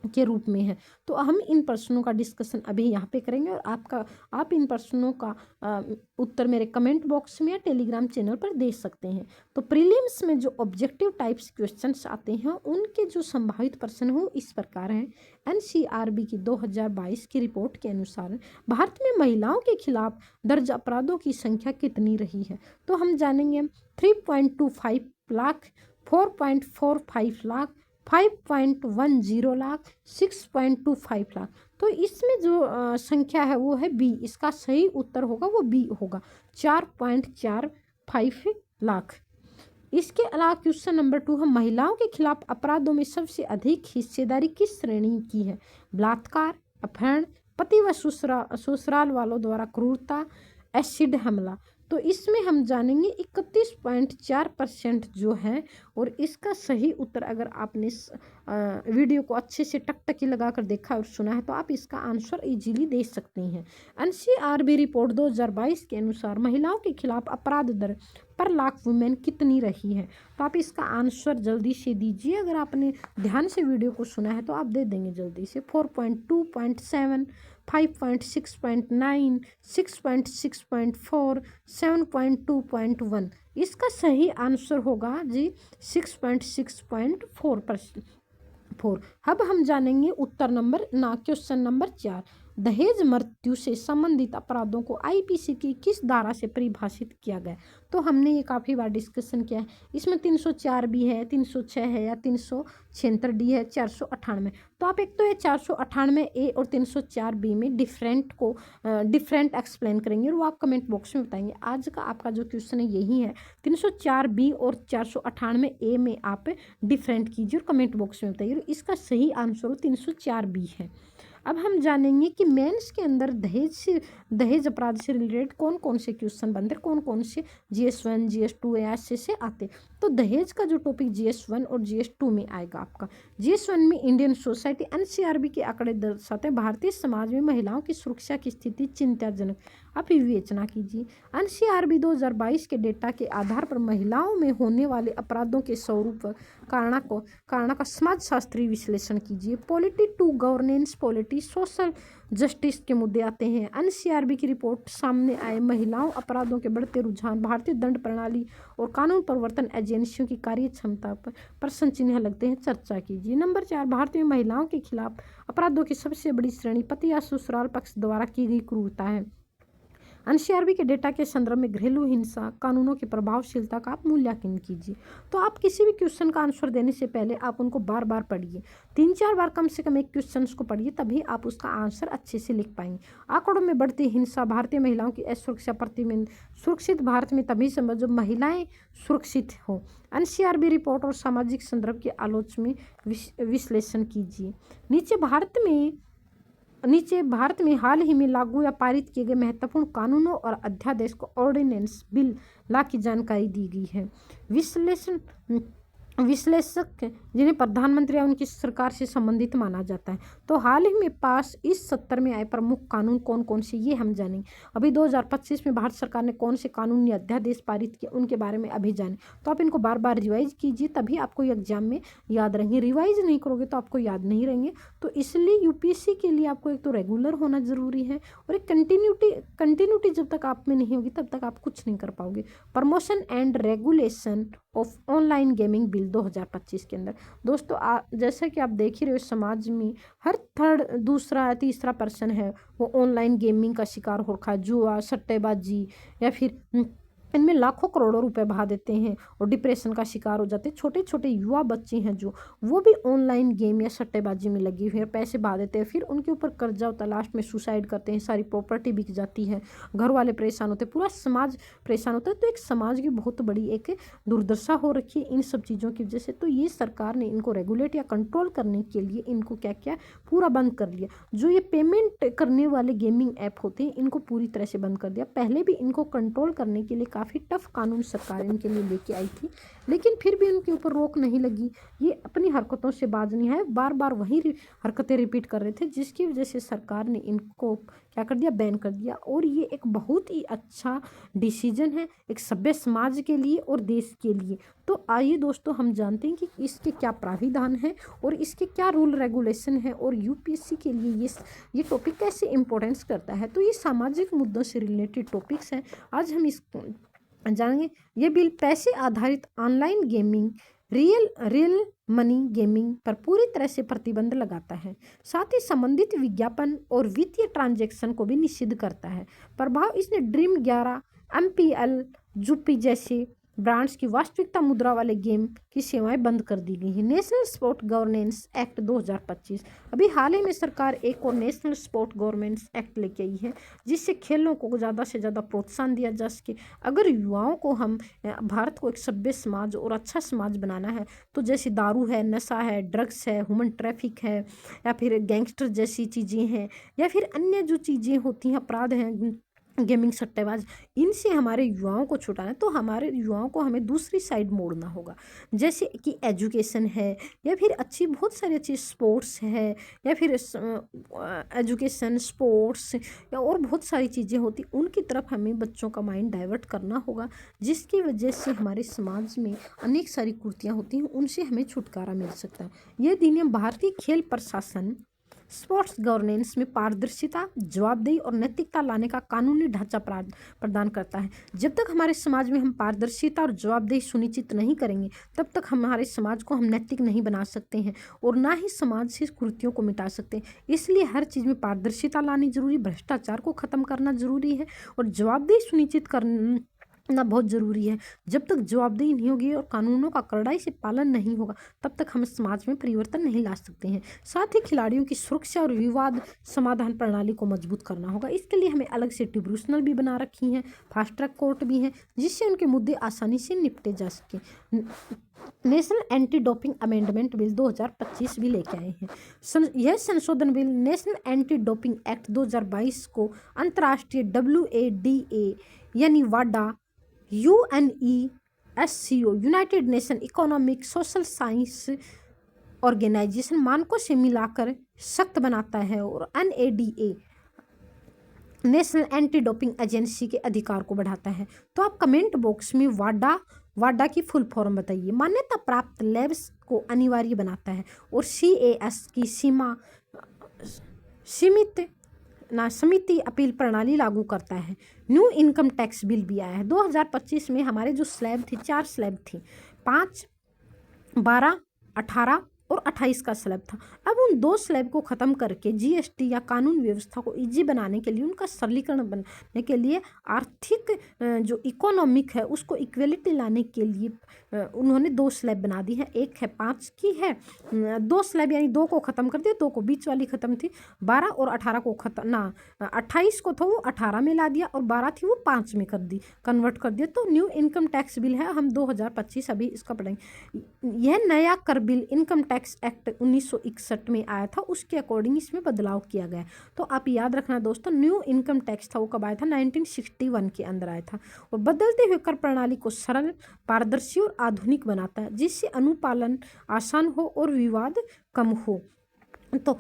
के रूप में है। तो हम इन प्रश्नों का डिस्कशन अभी यहाँ पे करेंगे, और आप इन प्रश्नों का उत्तर मेरे कमेंट बॉक्स में या टेलीग्राम चैनल पर दे सकते हैं। तो प्रीलिम्स में जो ऑब्जेक्टिव टाइप्स क्वेश्चंस आते हैं, उनके जो संभावित प्रश्न हो इस प्रकार हैं। NCRB की 2022 की रिपोर्ट के अनुसार भारत में महिलाओं के खिलाफ दर्ज अपराधों की संख्या कितनी रही है? तो हम जानेंगे 3.25 लाख, 4.45 लाख, 5.10 लाख, 6.25 लाख। तो इसमें जो संख्या है वो है बी। इसका सही उत्तर होगा वो बी होगा, 4.45 लाख। इसके अलावा क्वेश्चन नंबर 2 हम महिलाओं के खिलाफ अपराधों में सबसे अधिक हिस्सेदारी किस श्रेणी की है? बलात्कार, अपहरण, पति व ससुराल वालों द्वारा क्रूरता, एसिड हमला। तो इसमें हम जानेंगे 31.4% जो है। और इसका सही उत्तर, अगर आपने वीडियो को अच्छे से टकटकी लगाकर देखा और सुना है, तो आप इसका आंसर इजीली दे सकते हैं। NCRB रिपोर्ट 2022 के अनुसार महिलाओं के खिलाफ अपराध दर पर लाख वुमेन कितनी रही है? तो आप इसका आंसर जल्दी से दीजिए। अगर आपने ध्यान से वीडियो को सुना है तो आप दे देंगे जल्दी से। 4.2.7, 5.6.9, 6.6.4, 7.2.1। इसका सही आंसर होगा जी 6.6.4%। अब हम जानेंगे उत्तर नंबर क्वेश्चन नंबर 4। दहेज मृत्यु से संबंधित अपराधों को IPC की किस धारा से परिभाषित किया गया? तो हमने ये काफ़ी बार डिस्कशन किया है। इसमें 304 भी है, 306 है, या 376 डी है, 498। तो आप एक तो ये 498 ए और 304 बी में डिफरेंट एक्सप्लेन करेंगे, और वो आप कमेंट बॉक्स में बताएंगे। आज का आपका जो क्वेश्चन है यही है, 304 बी और 498 ए में आप डिफरेंट कीजिए और कमेंट बॉक्स में बताइए। इसका सही आंसर 304 बी है। अब हम जानेंगे कि मेंस के अंदर दहेज अपराध से रिलेटेड कौन कौन से क्वेश्चन बनते हैं, कौन कौन से GS1, GS2 ऐसे से आते। तो दहेज का जो टॉपिक GS1 और GS2 में आएगा आपका। GS1 में इंडियन सोसाइटी, NCRB के आंकड़े दर्शाते हैं भारतीय समाज में महिलाओं की सुरक्षा की स्थिति चिंताजनक। आप विवेचना कीजिए। NCRB 2022 के डेटा के आधार पर महिलाओं में होने वाले अपराधों के स्वरूप कारणों का समाजशास्त्रीय विश्लेषण कीजिए। Polity to governance, polity, social justice के मुद्दे आते हैं। NCRB की रिपोर्ट सामने आए महिलाओं अपराधों के बढ़ते रुझान, भारतीय दंड प्रणाली और कानून प्रवर्तन एजेंसियों की कार्य क्षमता पर प्रश्न चिन्ह लगते हैं, चर्चा कीजिए। नंबर 4, भारत में महिलाओं के खिलाफ अपराधों की सबसे बड़ी श्रेणी पति या ससुराल पक्ष द्वारा की गई क्रूरता है। एनसीआरबी के डेटा के संदर्भ में घरेलू हिंसा कानूनों की प्रभावशीलता का आप मूल्यांकन कीजिए। तो आप किसी भी क्वेश्चन का आंसर देने से पहले आप उनको बार बार पढ़िए, 3-4 बार कम से कम एक क्वेश्चन को पढ़िए, तभी आप उसका आंसर अच्छे से लिख पाएंगे। आंकड़ों में बढ़ती हिंसा, भारतीय महिलाओं की असुरक्षा प्रतिबंध, सुरक्षित भारत में तभी संभव जब महिलाएं सुरक्षित हो। एनसीआरबी रिपोर्ट और सामाजिक संदर्भ के आलोचना में विश्लेषण कीजिए। नीचे भारत में हाल ही में लागू या पारित किए गए महत्वपूर्ण कानूनों और अध्यादेश को ऑर्डिनेंस बिल ला की जानकारी दी गई है। विश्लेषक जिन्हें प्रधानमंत्री या उनकी सरकार से संबंधित माना जाता है। तो हाल ही में पास इस सत्र में आए प्रमुख कानून कौन कौन से, ये हम जानेंगे। अभी 2025 में भारत सरकार ने कौन से कानून या अध्यादेश पारित किए उनके बारे में अभी जाने। तो आप इनको बार बार रिवाइज कीजिए, तभी आपको एग्जाम में याद रहेंगे। रिवाइज नहीं करोगे तो आपको याद नहीं रहेंगे। तो इसलिए यूपीएससी के लिए आपको एक तो रेगुलर होना जरूरी है, और एक कंटिन्यूटी जब तक आप में नहीं होगी तब तक आप कुछ नहीं कर पाओगे। Promotion and regulation of online gaming bill 2025 के अंदर दोस्तों जैसा कि आप देख ही रहे हो, समाज में हर थर्ड दूसरा तीसरा पर्सन है वो ऑनलाइन गेमिंग का शिकार हो रखा है। जुआ, सट्टेबाजी या फिर इनमें लाखों करोड़ों रुपए बहा देते हैं और डिप्रेशन का शिकार हो जाते हैं। छोटे छोटे युवा बच्चे हैं जो वो भी ऑनलाइन गेम या सट्टेबाजी में लगी हुई है, पैसे बहा देते हैं, फिर उनके ऊपर कर्जा होता है, लास्ट में सुसाइड करते हैं, सारी प्रॉपर्टी बिक जाती है, घर वाले परेशान होते हैं, पूरा समाज परेशान होता है। तो एक समाज की बहुत बड़ी एक दुर्दशा हो रखी है इन सब चीज़ों की वजह से। तो ये सरकार ने इनको रेगुलेट या कंट्रोल करने के लिए इनको क्या क्या पूरा बंद कर लिया। जो ये पेमेंट करने वाले गेमिंग ऐप होते हैं इनको पूरी तरह से बंद कर दिया। पहले भी इनको कंट्रोल करने के लिए काफ़ी टफ कानून सरकार इनके लिए लेके आई थी, लेकिन फिर भी उनके ऊपर रोक नहीं लगी। ये अपनी हरकतों से बाज नहीं है, बार बार वही हरकतें रिपीट कर रहे थे, जिसकी वजह से सरकार ने इनको क्या कर दिया, बैन कर दिया। और ये एक बहुत ही अच्छा डिसीजन है एक सभ्य समाज के लिए और देश के लिए। तो आइए दोस्तों हम जानते हैं कि इसके क्या प्राविधान है और इसके क्या रूल रेगुलेशन है और यूपीएससी के लिए ये टॉपिक कैसे इंपॉर्टेंस करता है। तो ये सामाजिक मुद्दों से रिलेटेड टॉपिक्स हैं, आज हम इस जानेंगे। ये बिल पैसे आधारित online gaming, real money gaming पर पूरी तरह से प्रतिबंध लगाता है। साथ ही संबंधित विज्ञापन और वित्तीय ट्रांजैक्शन को भी निषिद्ध करता है। प्रभाव इसने ड्रीम 11, MPL, जुपी जैसे ब्रांड्स की वास्तविकता मुद्रा वाले गेम की सेवाएं बंद कर दी गई हैं। नेशनल स्पोर्ट गवर्नेंस एक्ट 2025, अभी हाल ही में सरकार एक और नेशनल स्पोर्ट गवर्नेंस एक्ट लेके आई है, जिससे खेलों को ज़्यादा से ज़्यादा प्रोत्साहन दिया जा सके। अगर युवाओं को हम भारत को एक सभ्य समाज और अच्छा समाज बनाना है, तो जैसे दारू है, नशा है, ड्रग्स है, ह्यूमन ट्रैफिक है, या फिर गैंगस्टर जैसी चीज़ें हैं, या फिर अन्य जो चीज़ें होती हैं, अपराध हैं, गेमिंग, सट्टेबाज, इनसे हमारे युवाओं को छुटाना है। तो हमारे युवाओं को हमें दूसरी साइड मोड़ना होगा, जैसे कि एजुकेशन है, या फिर अच्छी बहुत सारी अच्छी स्पोर्ट्स है, या फिर एजुकेशन, स्पोर्ट्स या और बहुत सारी चीज़ें होती, उनकी तरफ हमें बच्चों का माइंड डाइवर्ट करना होगा, जिसकी वजह से हमारे समाज में अनेक सारी कुरीतियाँ होती हैं, उनसे हमें छुटकारा मिल सकता है। ये अधिनियम भारतीय खेल प्रशासन, स्पोर्ट्स गवर्नेंस में पारदर्शिता, जवाबदेही और नैतिकता लाने का कानूनी ढांचा प्रदान करता है। जब तक हमारे समाज में हम पारदर्शिता और जवाबदेही सुनिश्चित नहीं करेंगे, तब तक हमारे समाज को हम नैतिक नहीं बना सकते हैं और ना ही समाज से कुरीतियों को मिटा सकते हैं। इसलिए हर चीज़ में पारदर्शिता लानी जरूरी, भ्रष्टाचार को खत्म करना जरूरी है और जवाबदेही सुनिश्चित करना बहुत ज़रूरी है। जब तक जवाबदेही नहीं होगी और कानूनों का कड़ाई से पालन नहीं होगा, तब तक हम समाज में परिवर्तन नहीं ला सकते हैं। साथ ही खिलाड़ियों की सुरक्षा और विवाद समाधान प्रणाली को मजबूत करना होगा। इसके लिए हमें अलग से ट्रिब्यूनल भी बना रखी हैं, फास्ट ट्रैक कोर्ट भी हैं, जिससे उनके मुद्दे आसानी से निपटे जा सके। National anti doping amendment bill 2025 भी लेके आए हैं। यह संशोधन bill national anti doping act 2022 को अंतर्राष्ट्रीय WADA यानी वाडा, UNESCO united nation economic social science organisation मानकों से मिलाकर सख्त बनाता है और NADA national anti doping agency के अधिकार को बढ़ाता है। तो आप कमेंट बॉक्स में वाडा की फुल फॉर्म बताइए। मान्यता प्राप्त लैब्स को अनिवार्य बनाता है और CAS की समिति अपील प्रणाली लागू करता है। न्यू इनकम टैक्स बिल भी आया है 2025 में। हमारे जो स्लैब थी, 4 स्लैब थी, 5, 12, 18 और 28 का स्लैब था। अब उन 2 स्लैब को ख़त्म करके जीएसटी या कानून व्यवस्था को ईजी बनाने के लिए, उनका सरलीकरण बनाने के लिए, आर्थिक जो इकोनॉमिक है उसको इक्वलिटी लाने के लिए उन्होंने 2 स्लैब बना दी है। एक है 5 की है, 2 स्लैब यानी 2 को ख़त्म कर दिया, 2 को बीच वाली ख़त्म थी, 12 और 18 को ख़त्म ना 28 को था वो 18 में ला दिया और 12 थी वो 5 में कर दी, कन्वर्ट कर दिया। तो न्यू इनकम टैक्स बिल है, हम 2025 अभी इसका पढ़ेंगे। यह नया कर बिल इनकम टैक्स एक्ट 1961 में आया था, उसके अकॉर्डिंग इसमें बदलाव किया गया। तो आप याद रखना दोस्तों, न्यू इनकम टैक्स था वो कब आया था, 1961 के अंदर आया था। और बदलते हुए कर प्रणाली को सरल, पारदर्शी और आधुनिक बनाता है, जिससे अनुपालन आसान हो और विवाद कम हो। तो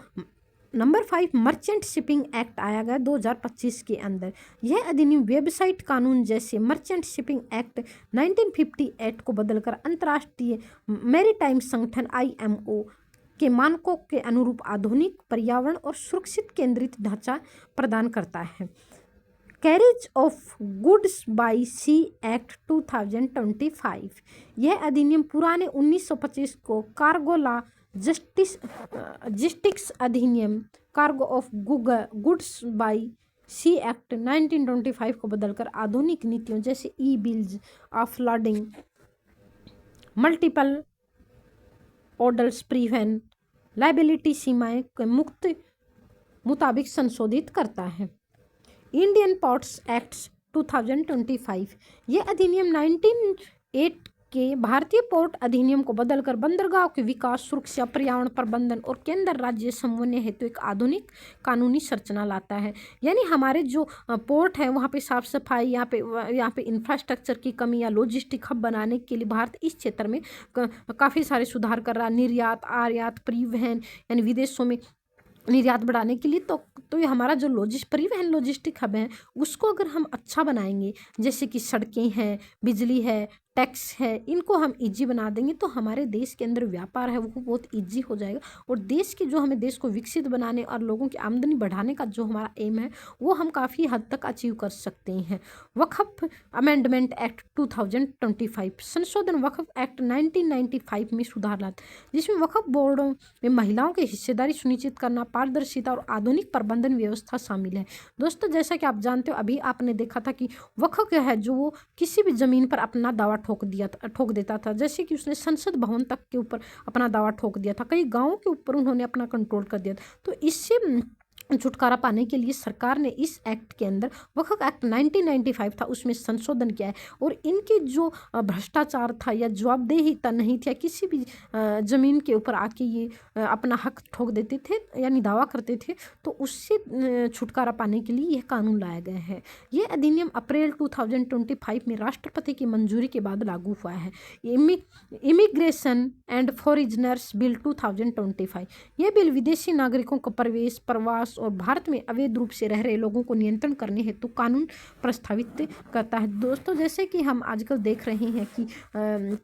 नंबर 5 मर्चेंट शिपिंग एक्ट आया गया 2025 के अंदर। यह अधिनियम वेबसाइट कानून जैसे मर्चेंट शिपिंग एक्ट 1958 को बदलकर अंतर्राष्ट्रीय मैरीटाइम संगठन IMO के मानकों के अनुरूप आधुनिक, पर्यावरण और सुरक्षित केंद्रित ढांचा प्रदान करता है। Carriage of goods by sea act 2025, यह अधिनियम पुराने 1925 को कार्गो लॉ जस्टिक्स अधिनियम cargo of goods by sea act 1925 को बदलकर आधुनिक नीतियों जैसे e bills of lading, multiple orders prevent liability सीमाएं के मुताबिक संशोधित करता है। इंडियन पोर्ट्स एक्ट 2025, यह अधिनियम 1908 के भारतीय पोर्ट अधिनियम को बदलकर बंदरगाह के विकास, सुरक्षा, पर्यावरण प्रबंधन और केंद्र राज्य समन्वय हेतु एक आधुनिक कानूनी संरचना लाता है। यानी हमारे जो पोर्ट है वहाँ पे साफ सफाई, यहाँ पे इंफ्रास्ट्रक्चर की कमी या लॉजिस्टिक हब बनाने के लिए भारत इस क्षेत्र में काफ़ी सारे सुधार कर रहा है। निर्यात, आयात, परिवहन यानी विदेशों में निर्यात बढ़ाने के लिए तो ये हमारा जो परिवहन लॉजिस्टिक हब है उसको अगर हम अच्छा बनाएंगे, जैसे कि सड़कें हैं, बिजली है, टैक्स है, इनको हम इजी बना देंगे तो हमारे देश के अंदर व्यापार है वो बहुत इजी हो जाएगा। और देश की जो हमें देश को विकसित बनाने और लोगों की आमदनी बढ़ाने का जो हमारा एम है वो हम काफ़ी हद तक अचीव कर सकते हैं। वक्फ अमेंडमेंट एक्ट 2025, संशोधन वक्फ एक्ट 1995 में सुधार लाता है, जिसमें वक्फ बोर्डों में महिलाओं की हिस्सेदारी सुनिश्चित करना, पारदर्शिता और आधुनिक प्रबंधन व्यवस्था शामिल है। दोस्तों जैसा कि आप जानते हो, अभी आपने देखा था कि वक्फ है जो वो किसी भी ज़मीन पर अपना दावा ठोक देता था, जैसे कि उसने संसद भवन तक के ऊपर अपना दावा ठोक दिया था, कई गांवों के ऊपर उन्होंने अपना कंट्रोल कर दिया था। तो इससे छुटकारा पाने के लिए सरकार ने इस एक्ट के अंदर वक्फ एक्ट 1995 था उसमें संशोधन किया है। और इनके जो भ्रष्टाचार था या जवाबदेहिता नहीं थी, या किसी भी ज़मीन के ऊपर आके ये अपना हक ठोक देते थे यानी दावा करते थे, तो उससे छुटकारा पाने के लिए यह कानून लाया गया है। ये अधिनियम अप्रैल 2025 में राष्ट्रपति की मंजूरी के बाद लागू हुआ है। इमिग्रेशन एंड फॉरेनर्स बिल 2025, यह बिल विदेशी नागरिकों का प्रवेश, प्रवास और भारत में अवैध रूप से रह रहे लोगों को नियंत्रण करने हेतु कानून प्रस्तावित करता है। दोस्तों जैसे कि हम आजकल देख रहे हैं कि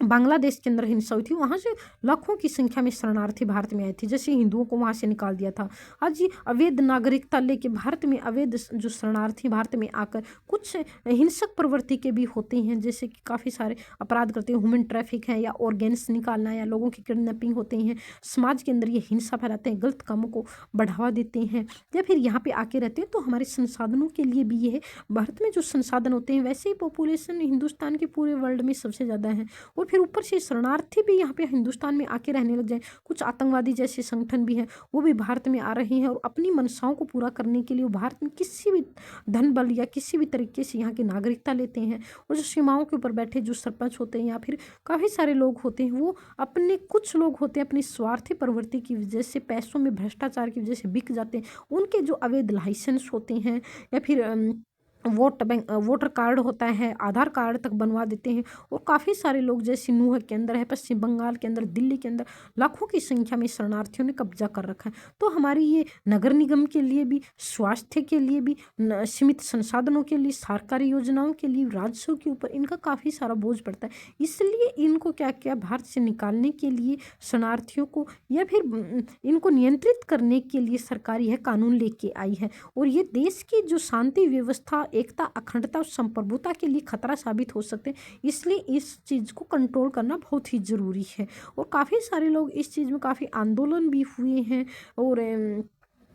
बांग्लादेश के अंदर हिंसा हुई थी, वहाँ से लाखों की संख्या में शरणार्थी भारत में आए थे, जैसे हिंदुओं को वहाँ से निकाल दिया था। आज ये अवैध नागरिकता लेके भारत में अवैध जो शरणार्थी भारत में आकर कुछ हिंसक प्रवृत्ति के भी होते हैं, जैसे कि काफ़ी सारे अपराध करते हैं, ह्यूमन ट्रैफिक है या ऑर्गेन्स निकालना या लोगों की किडनैपिंग होते हैं, समाज के अंदर ये हिंसा फैलाते हैं, गलत कामों को बढ़ावा देते हैं या फिर यहाँ पर आके रहते हैं। तो हमारे संसाधनों के लिए भी ये है, भारत में जो संसाधन होते हैं वैसे ही पॉपुलेशन हिंदुस्तान के पूरे वर्ल्ड में सबसे ज़्यादा है, और फिर ऊपर से शरणार्थी भी यहाँ पे हिंदुस्तान में आके रहने लग जाए। कुछ आतंकवादी जैसे संगठन भी हैं वो भी भारत में आ रहे हैं और अपनी मंशाओं को पूरा करने के लिए वो भारत में किसी भी धन बल या किसी भी तरीके से यहाँ की नागरिकता लेते हैं। और जो सीमाओं के ऊपर बैठे जो सरपंच होते हैं या फिर काफ़ी सारे लोग होते हैं, वो अपने कुछ लोग होते हैं अपनी स्वार्थी प्रवृत्ति की वजह से, पैसों में भ्रष्टाचार की वजह से बिक जाते हैं। उनके जो अवैध लाइसेंस होते हैं या फिर वोटर कार्ड होता है, आधार कार्ड तक बनवा देते हैं। और काफ़ी सारे लोग जैसे नूह के अंदर है, पश्चिम बंगाल के अंदर, दिल्ली के अंदर लाखों की संख्या में शरणार्थियों ने कब्जा कर रखा है। तो हमारी ये नगर निगम के लिए भी, स्वास्थ्य के लिए भी, सीमित संसाधनों के लिए, सरकारी योजनाओं के लिए, राजस्व के ऊपर इनका काफ़ी सारा बोझ पड़ता है। इसलिए इनको क्या किया, भारत से निकालने के लिए शरणार्थियों को या फिर इनको नियंत्रित करने के लिए सरकार यह कानून लेके आई है। और ये देश की जो शांति व्यवस्था एकता, अखंडता और संप्रभुता के लिए खतरा साबित हो सकते हैं। इसलिए इस चीज़ को कंट्रोल करना बहुत ही ज़रूरी है। और काफ़ी सारे लोग इस चीज़ में काफ़ी आंदोलन भी हुए हैं और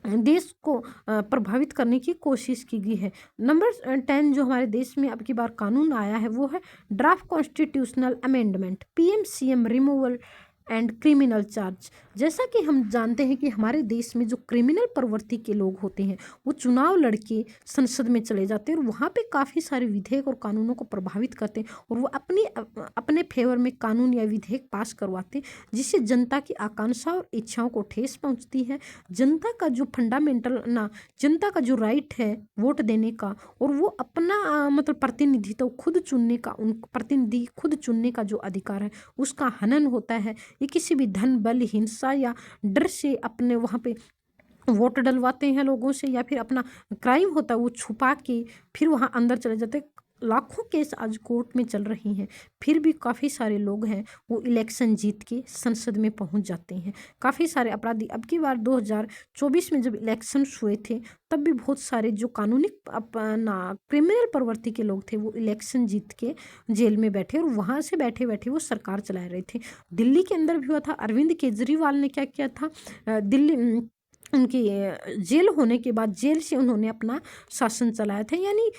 देश को प्रभावित करने की कोशिश की गई है। नंबर 10 जो हमारे देश में अब की बार कानून आया है वो है draft constitutional amendment, PM-CM removal and criminal charge. जैसा कि हम जानते हैं कि हमारे देश में जो क्रिमिनल प्रवृत्ति के लोग होते हैं वो चुनाव लड़के संसद में चले जाते हैं और वहाँ पे काफ़ी सारे विधेयक और कानूनों को प्रभावित करते हैं और वो अपने फेवर में कानून या विधेयक पास करवाते हैं, जिससे जनता की आकांक्षा और इच्छाओं को ठेस पहुँचती है। जनता का जो जनता का जो राइट है वोट देने का और वो अपना मतलब प्रतिनिधित्व खुद चुनने का, उन प्रतिनिधि खुद चुनने का जो अधिकार है उसका हनन होता है। ये किसी भी धन, बल, हिंसा या डर से अपने वहाँ पे वोट डलवाते हैं लोगों से, या फिर अपना क्राइम होता है वो छुपा के फिर वहाँ अंदर चले जाते हैं। लाखों केस आज कोर्ट में चल रही हैं, फिर भी काफ़ी सारे लोग हैं वो इलेक्शन जीत के संसद में पहुंच जाते हैं। काफ़ी सारे अपराधी अब की बार 2024 में जब इलेक्शन हुए थे तब भी बहुत सारे जो कानूनी अपना क्रिमिनल प्रवृत्ति के लोग थे वो इलेक्शन जीत के जेल में बैठे और वहाँ से बैठे बैठे वो सरकार चला रहे थे। दिल्ली के अंदर भी हुआ था। अरविंद केजरीवाल ने क्या किया था, दिल्ली उनकी जेल होने के बाद जेल से उन्होंने अपना शासन चलाया था, यानी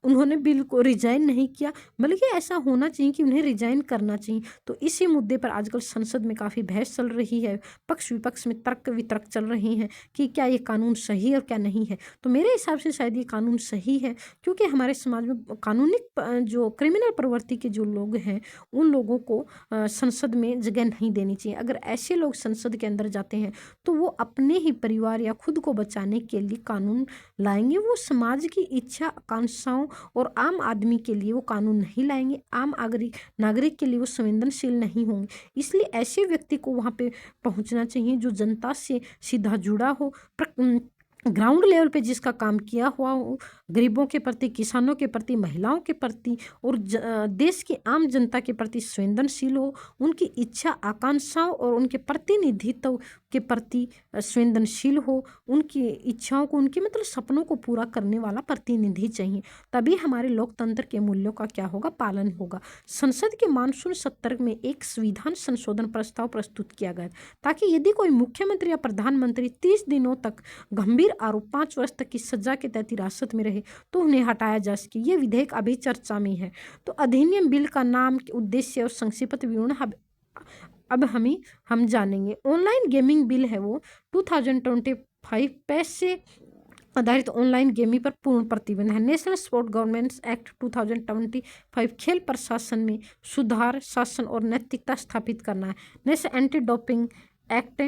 उन्होंने बिल्कुल रिजाइन नहीं किया, बल्कि ऐसा होना चाहिए कि उन्हें रिजाइन करना चाहिए। तो इसी मुद्दे पर आजकल संसद में काफ़ी बहस चल रही है, पक्ष विपक्ष में तर्क वितर्क चल रही हैं कि क्या ये कानून सही है और क्या नहीं है। तो मेरे हिसाब से शायद ये कानून सही है, क्योंकि हमारे समाज में कानूनी जो क्रिमिनल प्रवृत्ति के जो लोग हैं उन लोगों को संसद में जगह नहीं देनी चाहिए। अगर ऐसे लोग संसद के अंदर जाते हैं तो वो अपने ही परिवार या खुद को बचाने के लिए कानून लाएंगे, वो समाज की इच्छा, आकांक्षाओं और आम आदमी के लिए वो कानून नहीं लाएंगे। आम नागरिक के लिए वो संवेदनशील नहीं होंगे। इसलिए ऐसे व्यक्ति को वहाँ पे पहुँचना चाहिए जो जनता से सीधा जुड़ा हो, ग्राउंड लेवल पे जिसका काम किया हुआ हो, गरीबों के प्रति, किसानों के प्रति, महिलाओं के प्रति और देश की आम जनता के प्रति संवेदनशील हो, उनकी इच्छा, आकांक्षाओं और उनके प्रतिनिधित्व के प्रति संवेदनशील हो, उनकी इच्छाओं को, उनके मतलब सपनों को पूरा करने वाला प्रतिनिधि चाहिए। तभी हमारे लोकतंत्र के मूल्यों का क्या होगा, पालन होगा। संसद के मानसून सत्र में एक संविधान संशोधन प्रस्ताव प्रस्तुत किया गया ताकि यदि कोई मुख्यमंत्री या प्रधानमंत्री 30 दिनों तक गंभीर आरोप 5 वर्ष तक की सजा के तहत हिरासत में रहे तो उन्हें हटाया जा सके। ये विधेयक अभी चर्चा में है। तो अधिनियम बिल का नाम, उद्देश्य और संक्षिप्त विवरण अब हम जानेंगे। ऑनलाइन गेमिंग बिल है वो 2025 पैसे आधारित ऑनलाइन गेमिंग पर पूर्ण प्रतिबंध है। नेशनल स्पोर्ट गवर्नेंस एक्ट 2025 खेल प्रशासन में सुधार, शासन और नैतिकता स्थापित करना है। National anti doping act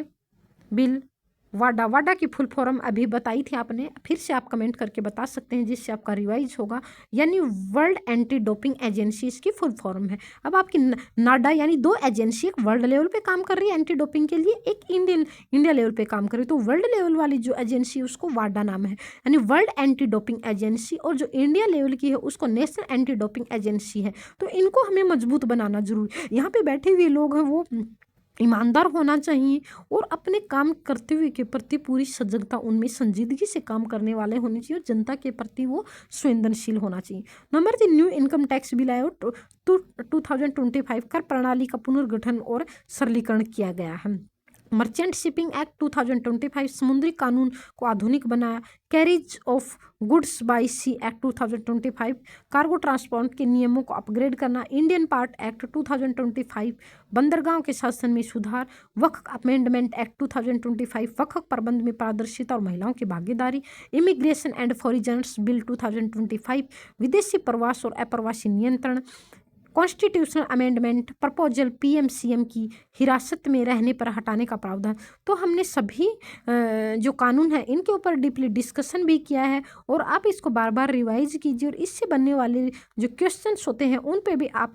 bill वाडा की फुल फॉर्म अभी बताई थी आपने, फिर से आप कमेंट करके बता सकते हैं जिससे आपका रिवाइज होगा, यानी वर्ल्ड एंटी डोपिंग एजेंसी इसकी फुल फॉर्म है। अब आपकी नाडा यानी 2 एजेंसी, एक वर्ल्ड लेवल पे काम कर रही है एंटी डोपिंग के लिए, एक इंडिया लेवल पे काम कर रही है। तो वर्ल्ड लेवल वाली जो एजेंसी उसको वाडा नाम है, यानी वर्ल्ड एंटी डोपिंग एजेंसी, और जो इंडिया लेवल की है उसको नेशनल एंटी डोपिंग एजेंसी है। तो इनको हमें मजबूत बनाना जरूरी। यहाँ पे बैठे हुए लोग हैं वो ईमानदार होना चाहिए और अपने काम करते हुए के प्रति पूरी सजगता, उनमें संजीदगी से काम करने वाले होने चाहिए और जनता के प्रति वो संवेदनशील होना चाहिए। Number 3 new income tax bill आया 2025 कर प्रणाली का पुनर्गठन और सरलीकरण किया गया है। मर्चेंट शिपिंग एक्ट 2025 समुद्री कानून को आधुनिक बनाया। Carriage of goods by sea act 2025 cargo transport के नियमों को अपग्रेड करना। इंडियन पार्ट एक्ट 2025 बंदरगाहों के शासन में सुधार। वक्फ अमेंडमेंट एक्ट 2025 वक्फ प्रबंध में पारदर्शिता और महिलाओं की भागीदारी। इमिग्रेशन एंड फॉरिजनर्स बिल 2025 विदेशी प्रवास और अप्रवासी नियंत्रण। कॉन्स्टिट्यूशनल अमेंडमेंट प्रपोजल पीएम-सीएम की हिरासत में रहने पर हटाने का प्रावधान। तो हमने सभी जो कानून है इनके ऊपर डीपली डिस्कशन भी किया है और आप इसको बार बार रिवाइज कीजिए और इससे बनने वाले जो क्वेश्चंस होते हैं उन पे भी आप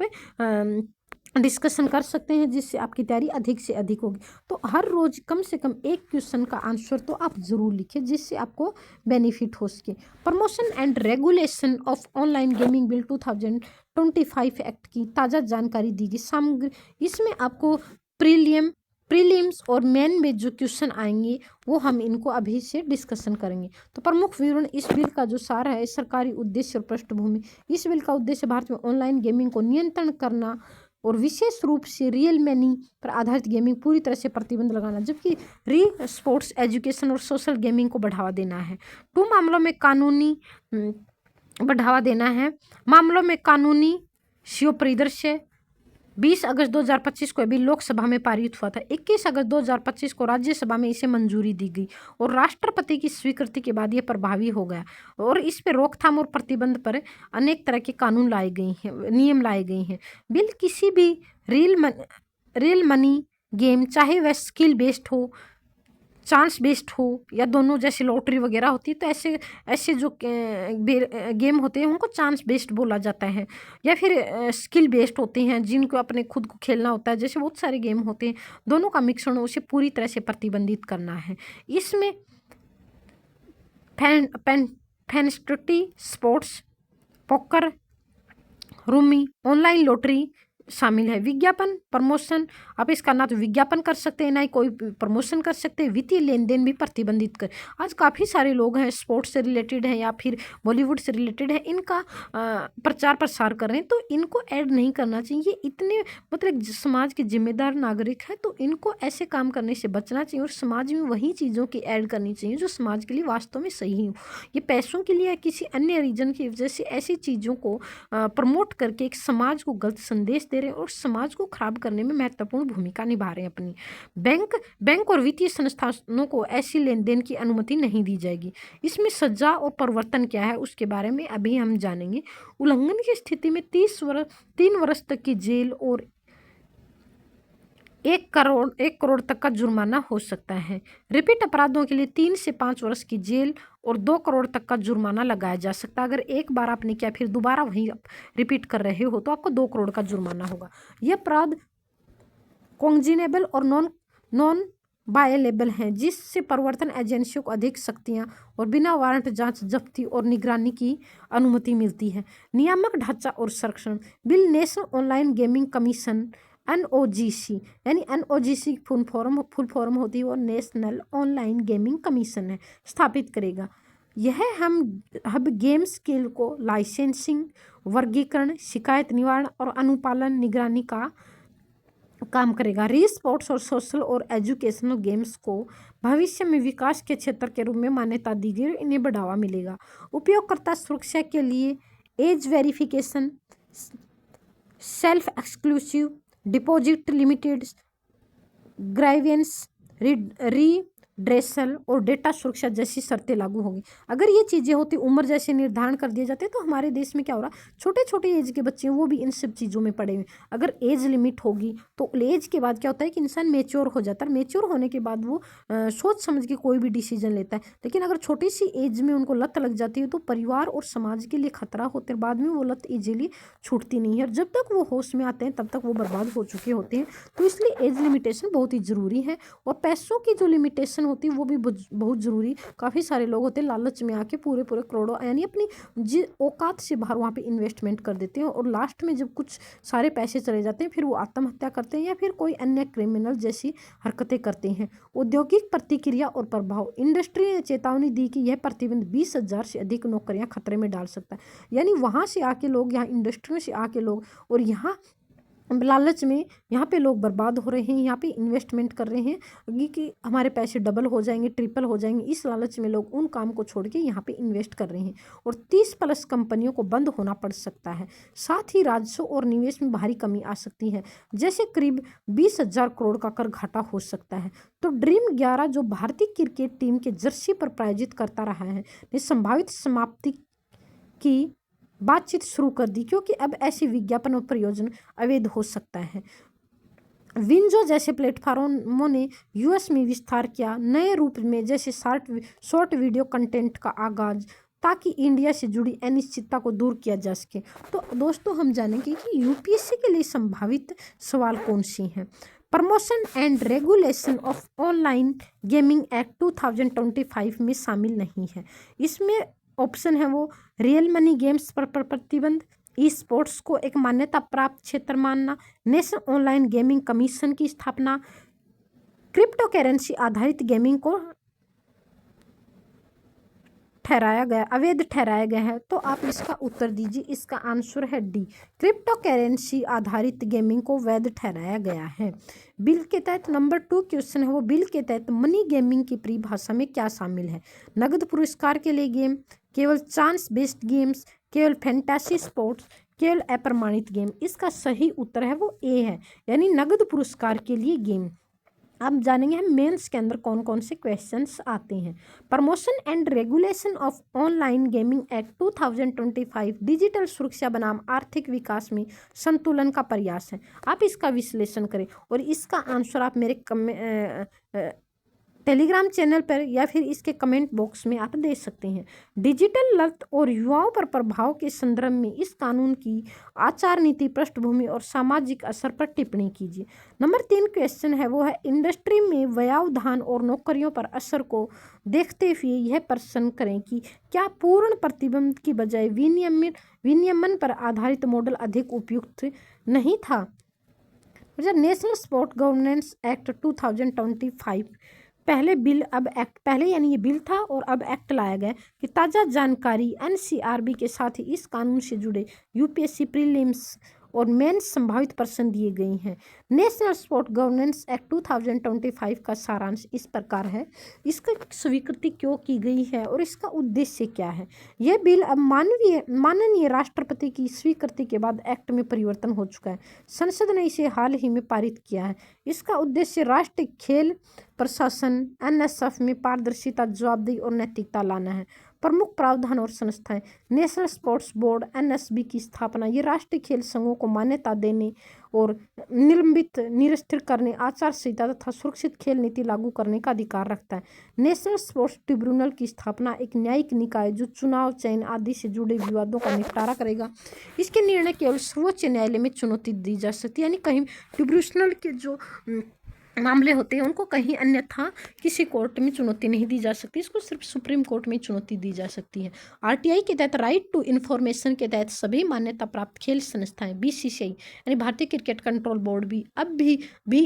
डिस्कशन कर सकते हैं, जिससे आपकी तैयारी अधिक से अधिक होगी। तो हर रोज कम से कम एक क्वेश्चन का आंसर तो आप जरूर लिखिए जिससे आपको बेनिफिट हो सके। Promotion and regulation of online gaming bill 2025 act की ताज़ा जानकारी दी गई। सामग्री इसमें आपको प्रीलियम प्रीलिम्स और मेन में जो क्वेश्चन आएंगे वो हम इनको अभी से डिस्कशन करेंगे। तो प्रमुख विवरण इस बिल का जो सार है, सरकारी उद्देश्य और पृष्ठभूमि। इस बिल का उद्देश्य भारत में ऑनलाइन गेमिंग को नियंत्रण करना और विशेष रूप से रियल मनी पर आधारित गेमिंग पूरी तरह से प्रतिबंध लगाना, जबकि स्पोर्ट्स एजुकेशन और सोशल गेमिंग को बढ़ावा देना है। टू मामलों में कानूनी बढ़ावा देना है। मामलों में कानूनी सीओ परिदृश्य 20 अगस्त 2025 को अभी लोकसभा में पारित हुआ था। 21 अगस्त 2025 को राज्यसभा में इसे मंजूरी दी गई और राष्ट्रपति की स्वीकृति के बाद यह प्रभावी हो गया और इस पर रोकथाम और प्रतिबंध पर अनेक तरह के कानून लाए गए हैं, नियम लाए गए हैं। बिल किसी भी रियल मनी गेम, चाहे वह स्किल बेस्ड हो, चांस बेस्ड हो या दोनों, जैसे लॉटरी वगैरह होती है, तो ऐसे ऐसे जो गेम होते हैं उनको चांस बेस्ड बोला जाता है, या फिर स्किल बेस्ड होते हैं जिनको अपने खुद को खेलना होता है, जैसे बहुत सारे गेम होते हैं, दोनों का मिश्रण उसे पूरी तरह से प्रतिबंधित करना है। इसमें fantasy sports, poker, Rumi, online lottery शामिल है। विज्ञापन, प्रमोशन, आप इसका ना तो विज्ञापन कर सकते हैं ना ही कोई प्रमोशन कर सकते हैं। वित्तीय लेन देन भी प्रतिबंधित कर। आज काफ़ी सारे लोग हैं स्पोर्ट्स से रिलेटेड हैं या फिर बॉलीवुड से रिलेटेड है, इनका प्रचार प्रसार कर रहे हैं, तो इनको ऐड नहीं करना चाहिए। इतने मतलब समाज के जिम्मेदार नागरिक हैं, तो इनको ऐसे काम करने से बचना चाहिए और समाज में वही चीज़ों की ऐड करनी चाहिए जो समाज के लिए वास्तव में सही हो। ये पैसों के लिए या किसी अन्य रीजन की वजह से ऐसी चीज़ों को प्रमोट करके एक समाज को गलत संदेश दे रहे हैं और समाज को खराब करने में महत्वपूर्ण भूमिका निभा रहे हैं अपनी। बैंक और वित्तीय संस्थानों को ऐसी लेन देन की अनुमति नहीं दी जाएगी। इसमें सजा और परिवर्तन क्या है उसके बारे में अभी हम जानेंगे। उल्लंघन की स्थिति में 3 वर्ष तक की जेल और 1 करोड़ तक का जुर्माना हो सकता है। रिपीट अपराधों के लिए 3 से 5 वर्ष की जेल और 2 करोड़ तक का जुर्माना लगाया जा सकता है। अगर एक बार आपने किया फिर दोबारा वही रिपीट कर रहे हो तो आपको 2 करोड़ का जुर्माना होगा। यह अपराध कॉन्जिनेबल और नॉन बायलेबल हैं, जिससे प्रवर्तन एजेंसियों को अधिक शक्तियां और बिना वारंट जांच, जब्ती और निगरानी की अनुमति मिलती है। नियामक ढांचा और संरक्षण। Bill national online gaming commission NOGC, यानी NOGC फुल फॉर्म होती है और नेशनल ऑनलाइन गेमिंग कमीशन है, स्थापित करेगा। यह हब गेम स्किल को लाइसेंसिंग, वर्गीकरण, शिकायत निवारण और अनुपालन निगरानी का काम करेगा। स्पोर्ट्स और सोशल और एजुकेशनल गेम्स को भविष्य में विकास के क्षेत्र के रूप में मान्यता दी गई और इन्हें बढ़ावा मिलेगा। उपयोगकर्ता सुरक्षा के लिए age verification, self exclusive deposit limited, grievance redressal और डेटा सुरक्षा जैसी शर्तें लागू होगी। अगर ये चीज़ें होती, उम्र जैसे निर्धारण कर दिए जाते, तो हमारे देश में क्या हो रहा, छोटे छोटे एज के बच्चे हैं वो भी इन सब चीज़ों में पड़े हुए। अगर एज लिमिट होगी तो एज के बाद क्या होता है कि इंसान मेच्योर हो जाता है, मेच्योर होने के बाद वो सोच समझ के कोई भी डिसीजन लेता है। लेकिन अगर छोटी सी एज में उनको लत लग जाती है तो परिवार और समाज के लिए खतरा होते हैं, बाद में वो लत इजीली छूटती नहीं है और जब तक वो होश में आते हैं तब तक वो बर्बाद हो चुके होते हैं। तो इसलिए एज लिमिटेशन बहुत ही ज़रूरी है और पैसों की जो लिमिटेशन होती है वो भी बहुत ज़रूरी। काफ़ी सारे लोग होते हैं लालच में आके पूरे करोड़ों यानी अपनी औकात से बाहर वहाँ पे इन्वेस्टमेंट कर देते हैं और लास्ट में जब कुछ सारे पैसे चले जाते हैं फिर वो आत्महत्या करते हैं या फिर कोई अन्य क्रिमिनल जैसी हरकतें करते हैं। औद्योगिक प्रतिक्रिया और प्रभाव। इंडस्ट्री ने चेतावनी दी कि यह प्रतिबंध 20,000 से अधिक नौकरियां खतरे में डाल सकता है। यानी वहाँ से आके लोग, यहाँ इंडस्ट्री से आके लोग और यहाँ लालच में यहाँ पे लोग बर्बाद हो रहे हैं, यहाँ पे इन्वेस्टमेंट कर रहे हैं कि हमारे पैसे डबल हो जाएंगे, ट्रिपल हो जाएंगे। इस लालच में लोग उन काम को छोड़ के यहाँ पे इन्वेस्ट कर रहे हैं और 30+ कंपनियों को बंद होना पड़ सकता है। साथ ही राजस्व और निवेश में भारी कमी आ सकती है, जैसे करीब 20,000 करोड़ का कर घाटा हो सकता है। तो ड्रीम 11 जो भारतीय क्रिकेट टीम के जर्सी पर प्रायोजित करता रहा है ने संभावित समाप्ति की बातचीत शुरू कर दी, क्योंकि अब ऐसे विज्ञापन और प्रयोजन अवैध हो सकता है। विंजो जैसे प्लेटफॉर्मों ने यूएस में विस्तार किया, नए रूप में जैसे शॉर्ट वीडियो कंटेंट का आगाज, ताकि इंडिया से जुड़ी अनिश्चितता को दूर किया जा सके। तो दोस्तों हम जानेंगे कि यूपीएससी के लिए संभावित सवाल कौन सी हैं। Promotion and regulation of online gaming act 2025 में शामिल नहीं है। इसमें ऑप्शन है वो रियल मनी गेम्स पर प्रतिबंध, ई स्पोर्ट्स को एक मान्यता प्राप्त क्षेत्र मानना, नेशनल ऑनलाइन गेमिंग कमीशन की स्थापना, क्रिप्टो करेंसी आधारित गेमिंग को अवैध ठहराया गया है। तो आप इसका उत्तर दीजिए। इसका आंसर है डी, क्रिप्टो करेंसी आधारित गेमिंग को वैध ठहराया गया है। बिल के तहत नंबर 2 क्वेश्चन है वो, बिल के तहत मनी गेमिंग की परिभाषा में क्या शामिल है? नगद पुरस्कार के लिए गेम, केवल चांस बेस्ड गेम्स, केवल फैंटेसी स्पोर्ट्स, केवल अप्रमाणित गेम। इसका सही उत्तर है वो ए है, यानी नगद पुरस्कार के लिए गेम। अब जानेंगे हम मेंस के अंदर कौन कौन से क्वेश्चंस आते हैं। Promotion and regulation of online gaming act 2025 digital सुरक्षा बनाम आर्थिक विकास में संतुलन का प्रयास है। आप इसका विश्लेषण करें और इसका आंसर आप मेरे टेलीग्राम चैनल पर या फिर इसके कमेंट बॉक्स में आप दे सकते हैं। डिजिटल लत और युवाओं पर प्रभाव के संदर्भ में इस कानून की आचार नीति, पृष्ठभूमि और सामाजिक असर पर टिप्पणी कीजिए। नंबर 3 क्वेश्चन है वो है, इंडस्ट्री में व्यवधान और नौकरियों पर असर को देखते हुए यह प्रश्न करें कि क्या पूर्ण प्रतिबंध की बजाय विनियमन पर आधारित मॉडल अधिक उपयुक्त नहीं था? नेशनल स्पोर्ट गवर्नेंस एक्ट 2025 पहले बिल अब एक्ट, पहले यानी ये बिल था और अब एक्ट लाया गया कि ताज़ा जानकारी एनसीआरबी के साथ ही इस कानून से जुड़े यूपीएससी प्रीलिम्स और मेंस संभावित प्रश्न दिए गए हैं। नेशनल स्पोर्ट गवर्नेंस एक्ट 2025 का सारांश इस प्रकार है। इसकी स्वीकृति क्यों की गई है और इसका उद्देश्य क्या है? यह बिल अब माननीय राष्ट्रपति की स्वीकृति के बाद एक्ट में परिवर्तन हो चुका है। संसद ने इसे हाल ही में पारित किया है। इसका उद्देश्य राष्ट्रीय खेल प्रशासन एनएसएफ में पारदर्शिता, जवाबदेही और नैतिकता लाना है। प्रमुख प्रावधान और संस्थाएं, नेशनल स्पोर्ट्स बोर्ड एनएसबी की स्थापना, ये राष्ट्रीय खेल संघों को मान्यता देने और निलंबित, निरस्थिर करने, आचार संहिता तथा सुरक्षित खेल नीति लागू करने का अधिकार रखता है। नेशनल स्पोर्ट्स ट्रिब्यूनल की स्थापना एक न्यायिक निकाय जो चुनाव, चयन आदि से जुड़े विवादों का निपटारा करेगा। इसके निर्णय केवल सर्वोच्च न्यायालय में चुनौती दी जा सकती है, यानी कहीं ट्रिब्यूनल के जो मामले होते हैं उनको कहीं अन्यथा किसी कोर्ट में चुनौती नहीं दी जा सकती, इसको सिर्फ सुप्रीम कोर्ट में चुनौती दी जा सकती है। आरटीआई के तहत राइट टू इन्फॉर्मेशन के तहत सभी मान्यता प्राप्त खेल संस्थाएं, बीसीसीआई यानी भारतीय क्रिकेट कंट्रोल बोर्ड भी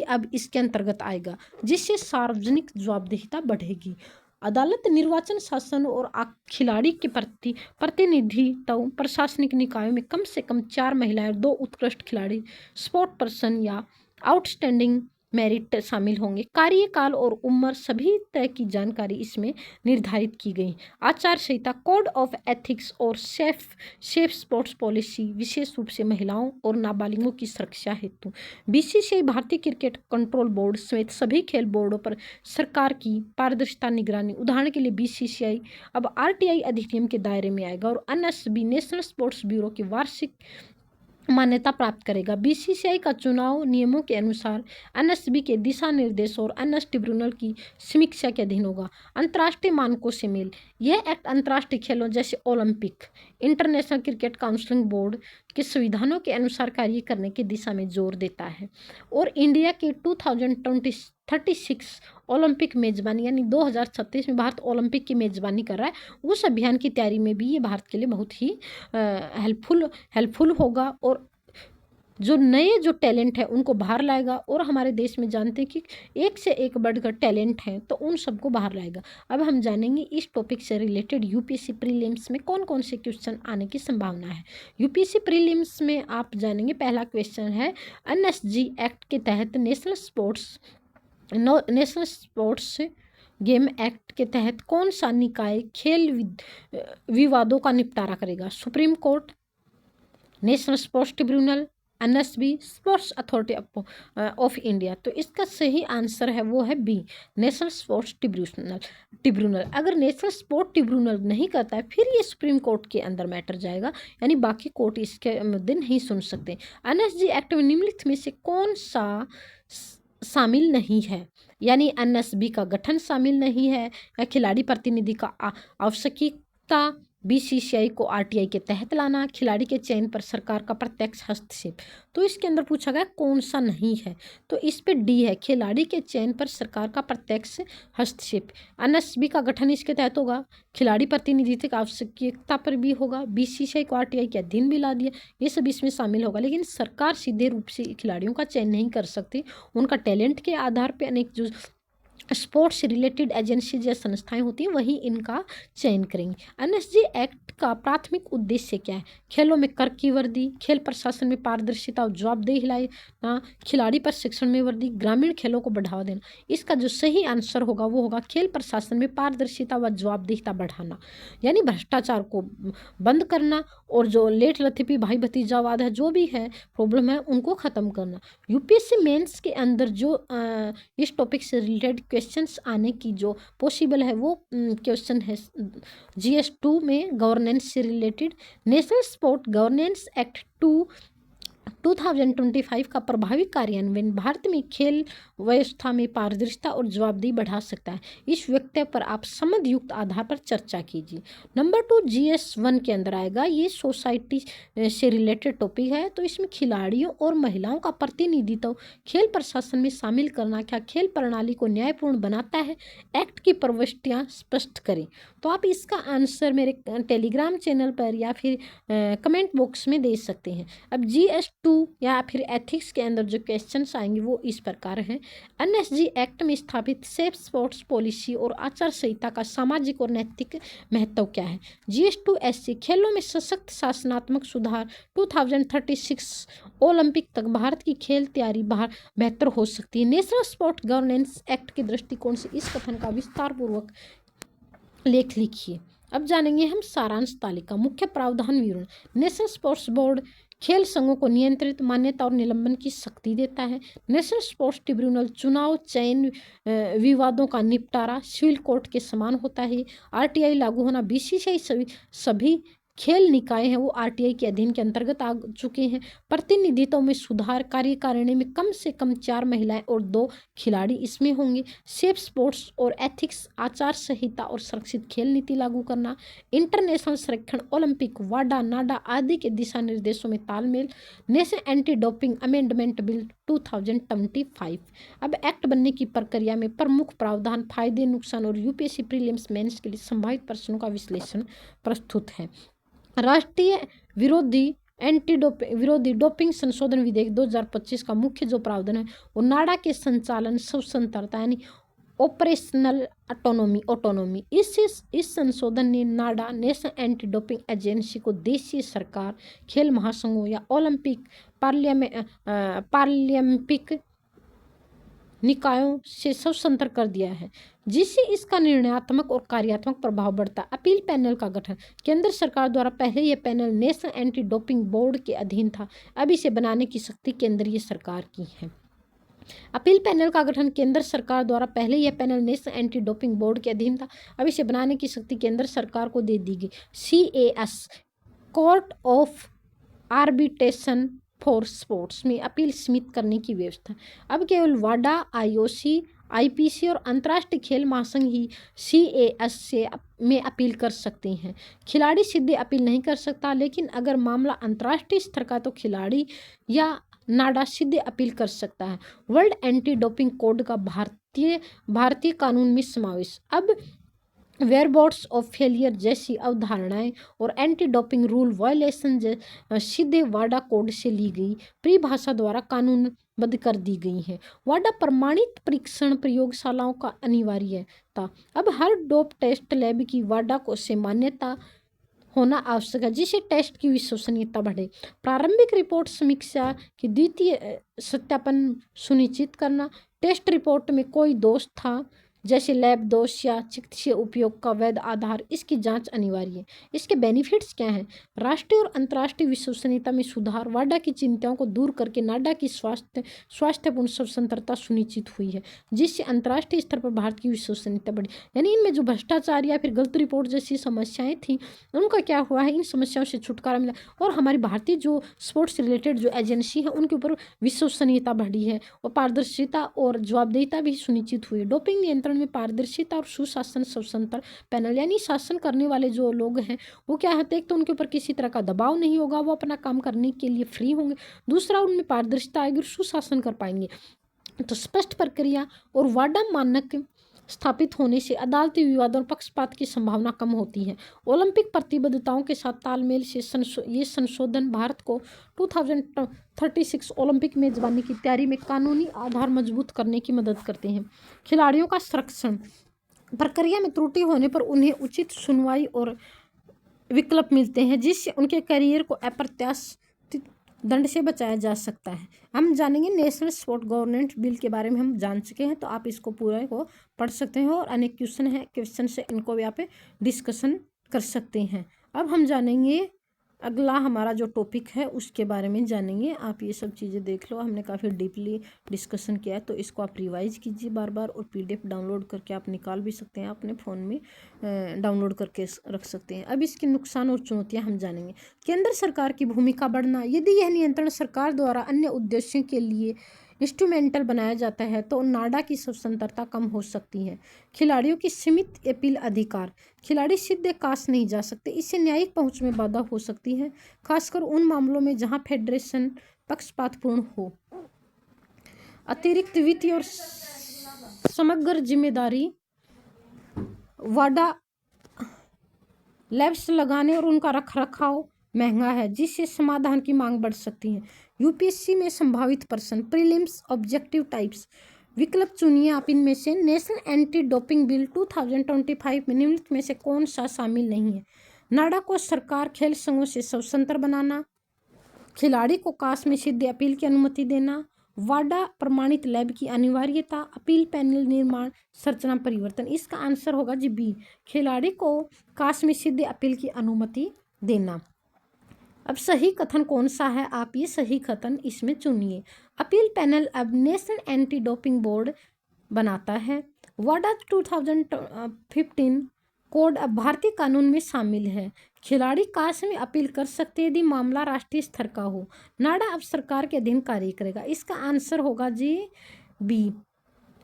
अब इसके अंतर्गत आएगा, जिससे सार्वजनिक जवाबदेहिता बढ़ेगी। अदालत, निर्वाचन, शासन और खिलाड़ी के प्रतिनिधित्व, प्रशासनिक निकायों में कम से कम 4 महिलाएं और 2 उत्कृष्ट खिलाड़ी, स्पोर्ट पर्सन या आउटस्टैंडिंग मेरिट शामिल होंगे। कार्यकाल और उम्र सभी तरह की जानकारी इसमें निर्धारित की गई। आचार संहिता, कोड ऑफ एथिक्स और सेफ स्पोर्ट्स पॉलिसी विशेष रूप से महिलाओं और नाबालिगों की सुरक्षा हेतु। बीसीसीआई, भारतीय क्रिकेट कंट्रोल बोर्ड समेत सभी खेल बोर्डों पर सरकार की पारदर्शिता, निगरानी। उदाहरण के लिए बीसीसीआई अब आरटीआई अधिनियम के दायरे में आएगा और एनएसबी, नेशनल स्पोर्ट्स ब्यूरो की वार्षिक मान्यता प्राप्त करेगा। बीसीसीआई का चुनाव नियमों के अनुसार एनएसबी के दिशा निर्देश और एनएस ट्रिब्यूनल की समीक्षा के अधीन होगा। अंतर्राष्ट्रीय मानकों से मेल, यह एक्ट अंतर्राष्ट्रीय खेलों जैसे Olympic, international cricket counselling board के संविधानों के अनुसार कार्य करने की दिशा में जोर देता है और इंडिया के 2036 ओलंपिक मेजबानी यानी 2036 में भारत ओलंपिक की मेजबानी कर रहा है, उस अभियान की तैयारी में भी ये भारत के लिए बहुत ही हेल्पफुल होगा और जो नए जो टैलेंट है उनको बाहर लाएगा। और हमारे देश में जानते हैं कि एक से एक बढ़कर टैलेंट है, तो उन सबको बाहर लाएगा। अब हम जानेंगे इस टॉपिक से रिलेटेड यूपीएससी प्रीलिम्स में कौन कौन से क्वेश्चन आने की संभावना है। यूपीएससी प्रीलिम्स में आप जानेंगे, पहला क्वेश्चन है एनएसजी एक्ट के तहत नेशनल स्पोर्ट्स गेम एक्ट के तहत कौन सा निकाय खेल विवादों का निपटारा करेगा? Supreme court, national sports tribunal, NSB, sports authority of India. तो इसका सही आंसर है वो है बी, नेशनल स्पोर्ट्स ट्रिब्यूनल। अगर नेशनल स्पोर्ट ट्रिब्यूनल नहीं करता है फिर ये सुप्रीम कोर्ट के अंदर मैटर जाएगा, यानी बाकी कोर्ट इसके मुद्दे नहीं सुन सकते। एनएसजी एक्ट में निम्नलिखित में से कौन सा शामिल नहीं है? यानी एनएसबी का गठन शामिल नहीं है, या खिलाड़ी प्रतिनिधि का आवश्यकता, बीसीसीआई को आरटीआई के तहत लाना, खिलाड़ी के चयन पर सरकार का प्रत्यक्ष हस्तक्षेप। तो इसके अंदर पूछा गया कौन सा नहीं है, तो इस पे डी है, खिलाड़ी के चयन पर सरकार का प्रत्यक्ष हस्तक्षेप। एनएसबी का गठन इसके तहत होगा, खिलाड़ी प्रतिनिधित्व की आवश्यकता पर भी होगा, बीसीसीआई को आरटीआई के अधीन भी ला दिया, ये सब इसमें शामिल होगा। लेकिन सरकार सीधे रूप से खिलाड़ियों का चयन नहीं कर सकती, उनका टैलेंट के आधार पर अनेक जो स्पोर्ट्स रिलेटेड एजेंसी या संस्थाएं होती हैं वही इनका चयन करेंगी। एनएसजी एक्ट का प्राथमिक उद्देश्य क्या है? खेलों में कर की वृद्धि, खेल प्रशासन में पारदर्शिता और जवाबदेही लाना, खिलाड़ी प्रशिक्षण में वृद्धि, ग्रामीण खेलों को बढ़ावा देना। इसका जो सही आंसर होगा वो होगा खेल प्रशासन में पारदर्शिता व जवाबदेहिता बढ़ाना, यानी भ्रष्टाचार को बंद करना और जो लेट लतीफी भाई भतीजावाद है, जो भी है प्रॉब्लम है, उनको ख़त्म करना। यूपीएससी मेंस के अंदर जो इस टॉपिक से रिलेटेड क्वेश्चंस आने की जो पॉसिबल है वो क्वेश्चन है GS2 में गवर्नेंस से related. National sport governance act 2025 का प्रभावी कार्यान्वयन भारत में खेल व्यवस्था में पारदर्शिता और जवाबदेही बढ़ा सकता है। इस व्यक्ति पर आप संबंध युक्त आधार पर चर्चा कीजिए। नंबर 2 GS1 के अंदर आएगा, ये सोसाइटी से रिलेटेड टॉपिक है। तो इसमें खिलाड़ियों और महिलाओं का प्रतिनिधित्व खेल प्रशासन में शामिल करना क्या खेल प्रणाली को न्यायपूर्ण बनाता है? एक्ट की प्रविष्टियाँ स्पष्ट करें। तो आप इसका आंसर मेरे टेलीग्राम चैनल पर या फिर कमेंट बॉक्स में दे सकते हैं। अब GS2 या फिर एथिक्स के अंदर जो क्वेश्चंस आएंगे वो इस प्रकार हैं। एनएसजी एक्ट में स्थापित सेफ स्पोर्ट्स पॉलिसी और आचार संहिता का सामाजिक और नैतिक महत्व क्या है? GS2SC खेलों में सशक्त शासनात्मक सुधार 2036 ओलंपिक तक भारत की खेल तैयारी बेहतर हो सकती है। नेशनल स्पोर्ट गवर्नेंस एक्ट के दृष्टिकोण से इस कथन का विस्तार पूर्वक लेख लिखिए। अब जानेंगे हम सारांश तालिका। मुख्य प्रावधान विवरण। नेशनल स्पोर्ट्स बोर्ड खेल संघों को नियंत्रित, मान्यता और निलंबन की शक्ति देता है। नेशनल स्पोर्ट्स ट्रिब्यूनल चुनाव, चयन, विवादों का निपटारा सिविल कोर्ट के समान होता है। RTI लागू होना, BCCI सभी खेल निकाय हैं वो RTI के अधीन के अंतर्गत आ चुके हैं। प्रतिनिधित्व में सुधार, कार्यकारिणी में कम से कम 4 महिलाएं और 2 खिलाड़ी इसमें होंगे। सेफ स्पोर्ट्स और एथिक्स, आचार संहिता और सुरक्षित खेल नीति लागू करना। इंटरनेशनल संरक्षण, ओलंपिक, वाडा, नाडा आदि के दिशा निर्देशों में तालमेल। National anti doping amendment bill 2025। अब एक्ट बनने की प्रक्रिया में प्रमुख प्रावधान, फायदे, नुकसान और UPSC प्रीलिम्स मेंस के लिए संभावित प्रश्नों का विश्लेषण प्रस्तुत है। राष्ट्रीय विरोधी डोपिंग संशोधन विधेयक 2025 का मुख्य जो प्रावधान है वो नाडा के संचालन स्वतंत्रता यानी ऑपरेशनल ऑटोनोमी। इस संशोधन ने नाडा, नेशनल एंटी डोपिंग एजेंसी को देशीय सरकार, खेल महासंघों या ओलंपिक पार्लियामेंटिक निकायों से स्वतंत्र कर दिया है, जिससे इसका निर्णयात्मक और कार्यात्मक प्रभाव बढ़ता है। अपील पैनल का गठन। केंद्र सरकार द्वारा पहले यह panel national anti doping board के अधीन था, अब इसे बनाने की शक्ति केंद्रीय सरकार की है। अपील पैनल का गठन। केंद्र सरकार द्वारा पहले यह panel national anti doping board के अधीन था, अब इसे बनाने की शक्ति केंद्र सरकार को दे दी गई। CAS court of arbitration for sports में अपील सीमित करने की व्यवस्था। अब केवल वाडा, IOC, IPC और अंतर्राष्ट्रीय खेल महासंघ ही CAS में अपील कर सकते हैं। खिलाड़ी सीधे अपील नहीं कर सकता, लेकिन अगर मामला अंतर्राष्ट्रीय स्तर का तो खिलाड़ी या नाडा सीधे अपील कर सकता है। वर्ल्ड एंटी डोपिंग कोड का भारतीय कानून में समावेश। अब वेयरबॉट्स ऑफ फेलियर जैसी अवधारणाएं और एंटी डोपिंग रूल वायलेशन सीधे वाडा कोड से ली गई परिभाषा द्वारा कानूनबद्ध कर दी गई हैं। वाडा प्रमाणित परीक्षण प्रयोगशालाओं का अनिवार्य था। अब हर डोप टेस्ट लैब की वाडा को से मान्यता होना आवश्यक है, जिससे टेस्ट की विश्वसनीयता बढ़े। प्रारंभिक रिपोर्ट समीक्षा की द्वितीय सत्यापन सुनिश्चित करना। टेस्ट रिपोर्ट में कोई दोष था जैसे लैब दोष या चिकित्सीय उपयोग का वैध आधार, इसकी जांच अनिवार्य है। इसके बेनिफिट्स क्या हैं? राष्ट्रीय और अंतर्राष्ट्रीय विश्वसनीयता में सुधार। वाडा की चिंताओं को दूर करके नाडा की स्वास्थ्यपूर्ण स्वतंत्रता सुनिश्चित हुई है, जिससे अंतर्राष्ट्रीय स्तर पर भारत की विश्वसनीयता बढ़ी। यानी इनमें जो भ्रष्टाचार या फिर गलत रिपोर्ट जैसी समस्याएं थी उनका क्या हुआ है, इन समस्याओं से छुटकारा मिला और हमारी भारतीय जो स्पोर्ट्स रिलेटेड जो एजेंसी है उनके ऊपर विश्वसनीयता बढ़ी है और पारदर्शिता और जवाबदेहिता भी सुनिश्चित हुई है। डोपिंग नियंत्रण में पारदर्शिता और सुशासन स्वतंत्र पैनल, यानी शासन करने वाले जो लोग हैं वो क्या होते हैं, एक तो उनके ऊपर किसी तरह का दबाव नहीं होगा, वो अपना काम करने के लिए फ्री होंगे। दूसरा, उनमें पारदर्शिता आएगी और सुशासन कर पाएंगे। तो स्पष्ट प्रक्रिया और वाडा मानक स्थापित होने से अदालती विवादों और पक्षपात की संभावना कम होती है। ओलंपिक प्रतिबद्धताओं के साथ तालमेल से ये संशोधन भारत को 2036 ओलंपिक मेजबानी की तैयारी में कानूनी आधार मजबूत करने की मदद करते हैं। खिलाड़ियों का संरक्षण, प्रक्रिया में त्रुटि होने पर उन्हें उचित सुनवाई और विकल्प मिलते हैं, जिससे उनके करियर को अप्रत्याशित दंड से बचाया जा सकता है। हम जानेंगे नेशनल स्पोर्ट गवर्नेंस बिल के बारे में हम जान चुके हैं, तो आप इसको पूरा को पढ़ सकते हैं और अनेक क्वेश्चन से इनको भी आप डिस्कशन कर सकते हैं। अब हम जानेंगे अगला हमारा जो टॉपिक है उसके बारे में जानेंगे। आप ये सब चीज़ें देख लो, हमने काफ़ी डीपली डिस्कशन किया है, तो इसको आप रिवाइज कीजिए बार बार, और PDF डाउनलोड करके आप निकाल भी सकते हैं, अपने फ़ोन में डाउनलोड करके रख सकते हैं। अब इसके नुकसान और चुनौतियां हम जानेंगे। केंद्र सरकार की भूमिका बढ़ना, यदि यह नियंत्रण सरकार द्वारा अन्य उद्देश्यों के लिए इंस्ट्रूमेंटल बनाया जाता है तो नाडा की स्वतंत्रता कम हो सकती है। खिलाड़ियों की सीमित अपील अधिकार, खिलाड़ी सीधे कास नहीं जा सकते, इससे न्यायिक पहुंच में बाधा हो सकती है, खासकर उन मामलों में जहां फेडरेशन पक्षपातपूर्ण हो। अतिरिक्त वित्तीय और समग्र जिम्मेदारी, वाडा लैब्स लगाने और उनका रखरखाव महंगा है, जिससे समाधान की मांग बढ़ सकती है। यूपीएससी में संभावित प्रश्न, प्रीलिम्स ऑब्जेक्टिव टाइप्स, विकल्प चुनिए आप इनमें से। नेशनल एंटी डोपिंग बिल 2025 में निम्नलिखित में से कौन सा शामिल नहीं है? नाडा को सरकार खेल संघों से स्वतंत्र बनाना, खिलाड़ी को कास में सीधे अपील की अनुमति देना, वाडा प्रमाणित लैब की अनिवार्यता, अपील पैनल निर्माण, संरचना परिवर्तन। इसका आंसर होगा जी बी, खिलाड़ी को कास में सीधे अपील की अनुमति देना। अब सही कथन कौन सा है, आप ये सही कथन इसमें चुनिए। अपील पैनल अब नेशनल एंटी डोपिंग बोर्ड बनाता है। वाडा 2015 कोड अब भारतीय कानून में शामिल है। खिलाड़ी कास में अपील कर सकते हैं यदि मामला राष्ट्रीय स्तर का हो। नाडा अब सरकार के अधीन कार्य करेगा। इसका आंसर होगा जी बी,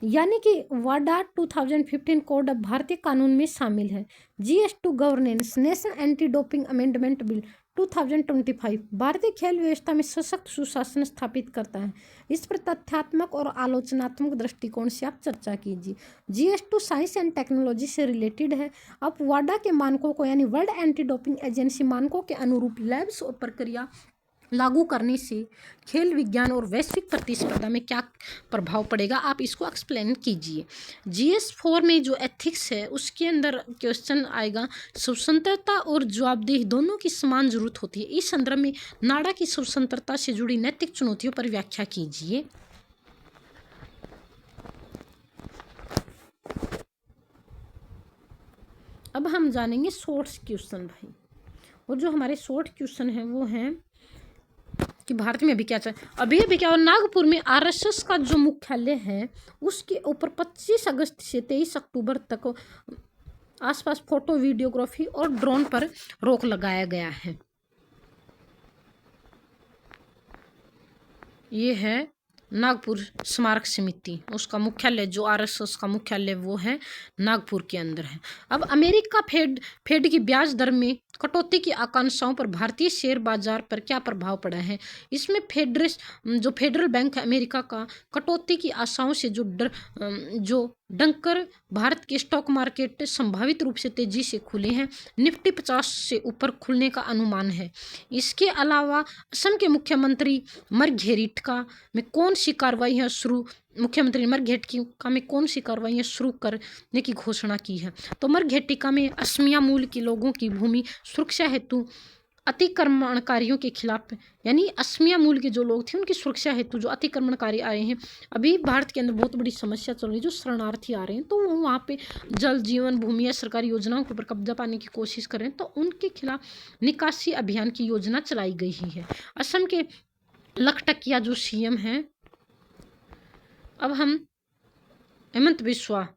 यानी कि वाडा 2015 कोड अब भारतीय कानून में शामिल है। GS2 governance, national anti doping amendment bill 2025 भारतीय खेल व्यवस्था में सशक्त सुशासन स्थापित करता है। इस पर तथ्यात्मक और आलोचनात्मक दृष्टिकोण से आप चर्चा कीजिए। GS2 साइंस एंड टेक्नोलॉजी से रिलेटेड है। अब वाडा के मानकों को यानी वर्ल्ड एंटी डोपिंग एजेंसी मानकों के अनुरूप लैब्स और प्रक्रिया लागू करने से खेल विज्ञान और वैश्विक प्रतिस्पर्धा में क्या प्रभाव पड़ेगा, आप इसको एक्सप्लेन कीजिए। GS4 में जो एथिक्स है उसके अंदर क्वेश्चन आएगा, स्वतंत्रता और जवाबदेही दोनों की समान जरूरत होती है। इस संदर्भ में नाडा की स्वतंत्रता से जुड़ी नैतिक चुनौतियों पर व्याख्या कीजिए। अब हम जानेंगे शॉर्ट क्वेश्चन भाई, और जो हमारे शॉर्ट क्वेश्चन हैं वो हैं कि भारत में अभी क्या चल अभी क्या, और नागपुर में RSS का जो मुख्यालय है उसके ऊपर 25 अगस्त से 23 अक्टूबर तक आसपास फोटो, वीडियोग्राफी और ड्रोन पर रोक लगाया गया है। ये है नागपुर स्मारक समिति, उसका मुख्यालय जो RSS का मुख्यालय वो है नागपुर के अंदर है। अब अमेरिका फेड की ब्याज दर में कटौती की आकांक्षाओं पर भारतीय शेयर बाजार पर क्या प्रभाव पड़ा है? इसमें फेडरल बैंक है अमेरिका का, कटौती की आशाओं से जो डंकर भारत के स्टॉक मार्केट संभावित रूप से तेजी से खुले हैं। निफ्टी 50 से ऊपर खुलने का अनुमान है। इसके अलावा असम के मुख्यमंत्री मरघेरिटका में कौन सी कार्रवाइयाँ शुरू करने की घोषणा की है? तो मरघेटिका में असमिया मूल के लोगों की भूमि सुरक्षा हेतु अतिक्रमणकारियों के खिलाफ, यानी असमिया मूल के जो लोग थे उनकी सुरक्षा हेतु जो अतिक्रमणकारी आए हैं, अभी भारत के अंदर बहुत बड़ी समस्या चल रही है, जो शरणार्थी आ रहे हैं, तो वो वहाँ पे जल जीवन भूमि या सरकारी योजनाओं के ऊपर कब्जा पाने की कोशिश कर रहे हैं, तो उनके खिलाफ निकासी अभियान की योजना चलाई गई है। असम के लखटकिया जो CM हैं, अब हम हेमंत बिस्वा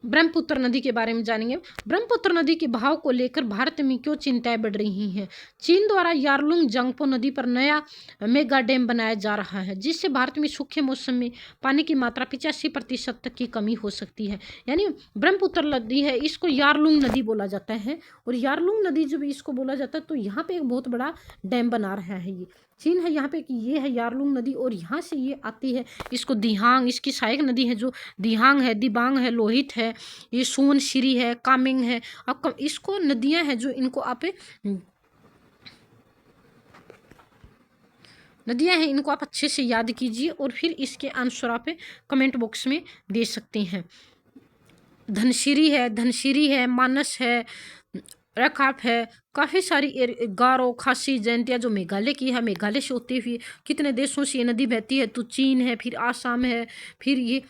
ब्रह्मपुत्र नदी के बारे में जानेंगे। ब्रह्मपुत्र नदी के बहाव को लेकर भारत में क्यों चिंताएं बढ़ रही हैं? चीन द्वारा यारलुंग जांगपो नदी पर नया मेगा डैम बनाया जा रहा है, जिससे भारत में सूखे मौसम में पानी की मात्रा 85% तक की कमी हो सकती है। यानी ब्रह्मपुत्र नदी है, इसको यारलुंग नदी बोला जाता है, और यारलुंग नदी जब इसको बोला जाता है तो यहाँ पे एक बहुत बड़ा डैम बना रहा है ये चीन है यहाँ पे कि ये है यारलुंग नदी, और यहाँ से ये आती है, इसको दिहांग, इसकी सहायक नदी है जो दिहांग है, दिबांग है, लोहित है, ये सुवनशिरी है, कामेंग है। अब इसको नदियां हैं जो इनको आप नदियां हैं इनको आप अच्छे से याद कीजिए और फिर इसके आंसर आप कमेंट बॉक्स में दे सकते हैं। धनसिरी है, मानस है, रकाप है, काफ़ी सारी गारो, खासी, जयंतिया जो मेघालय की है, मेघालय से होती हुई कितने देशों से ये नदी बहती है, तो चीन है, फिर आसाम है, फिर ये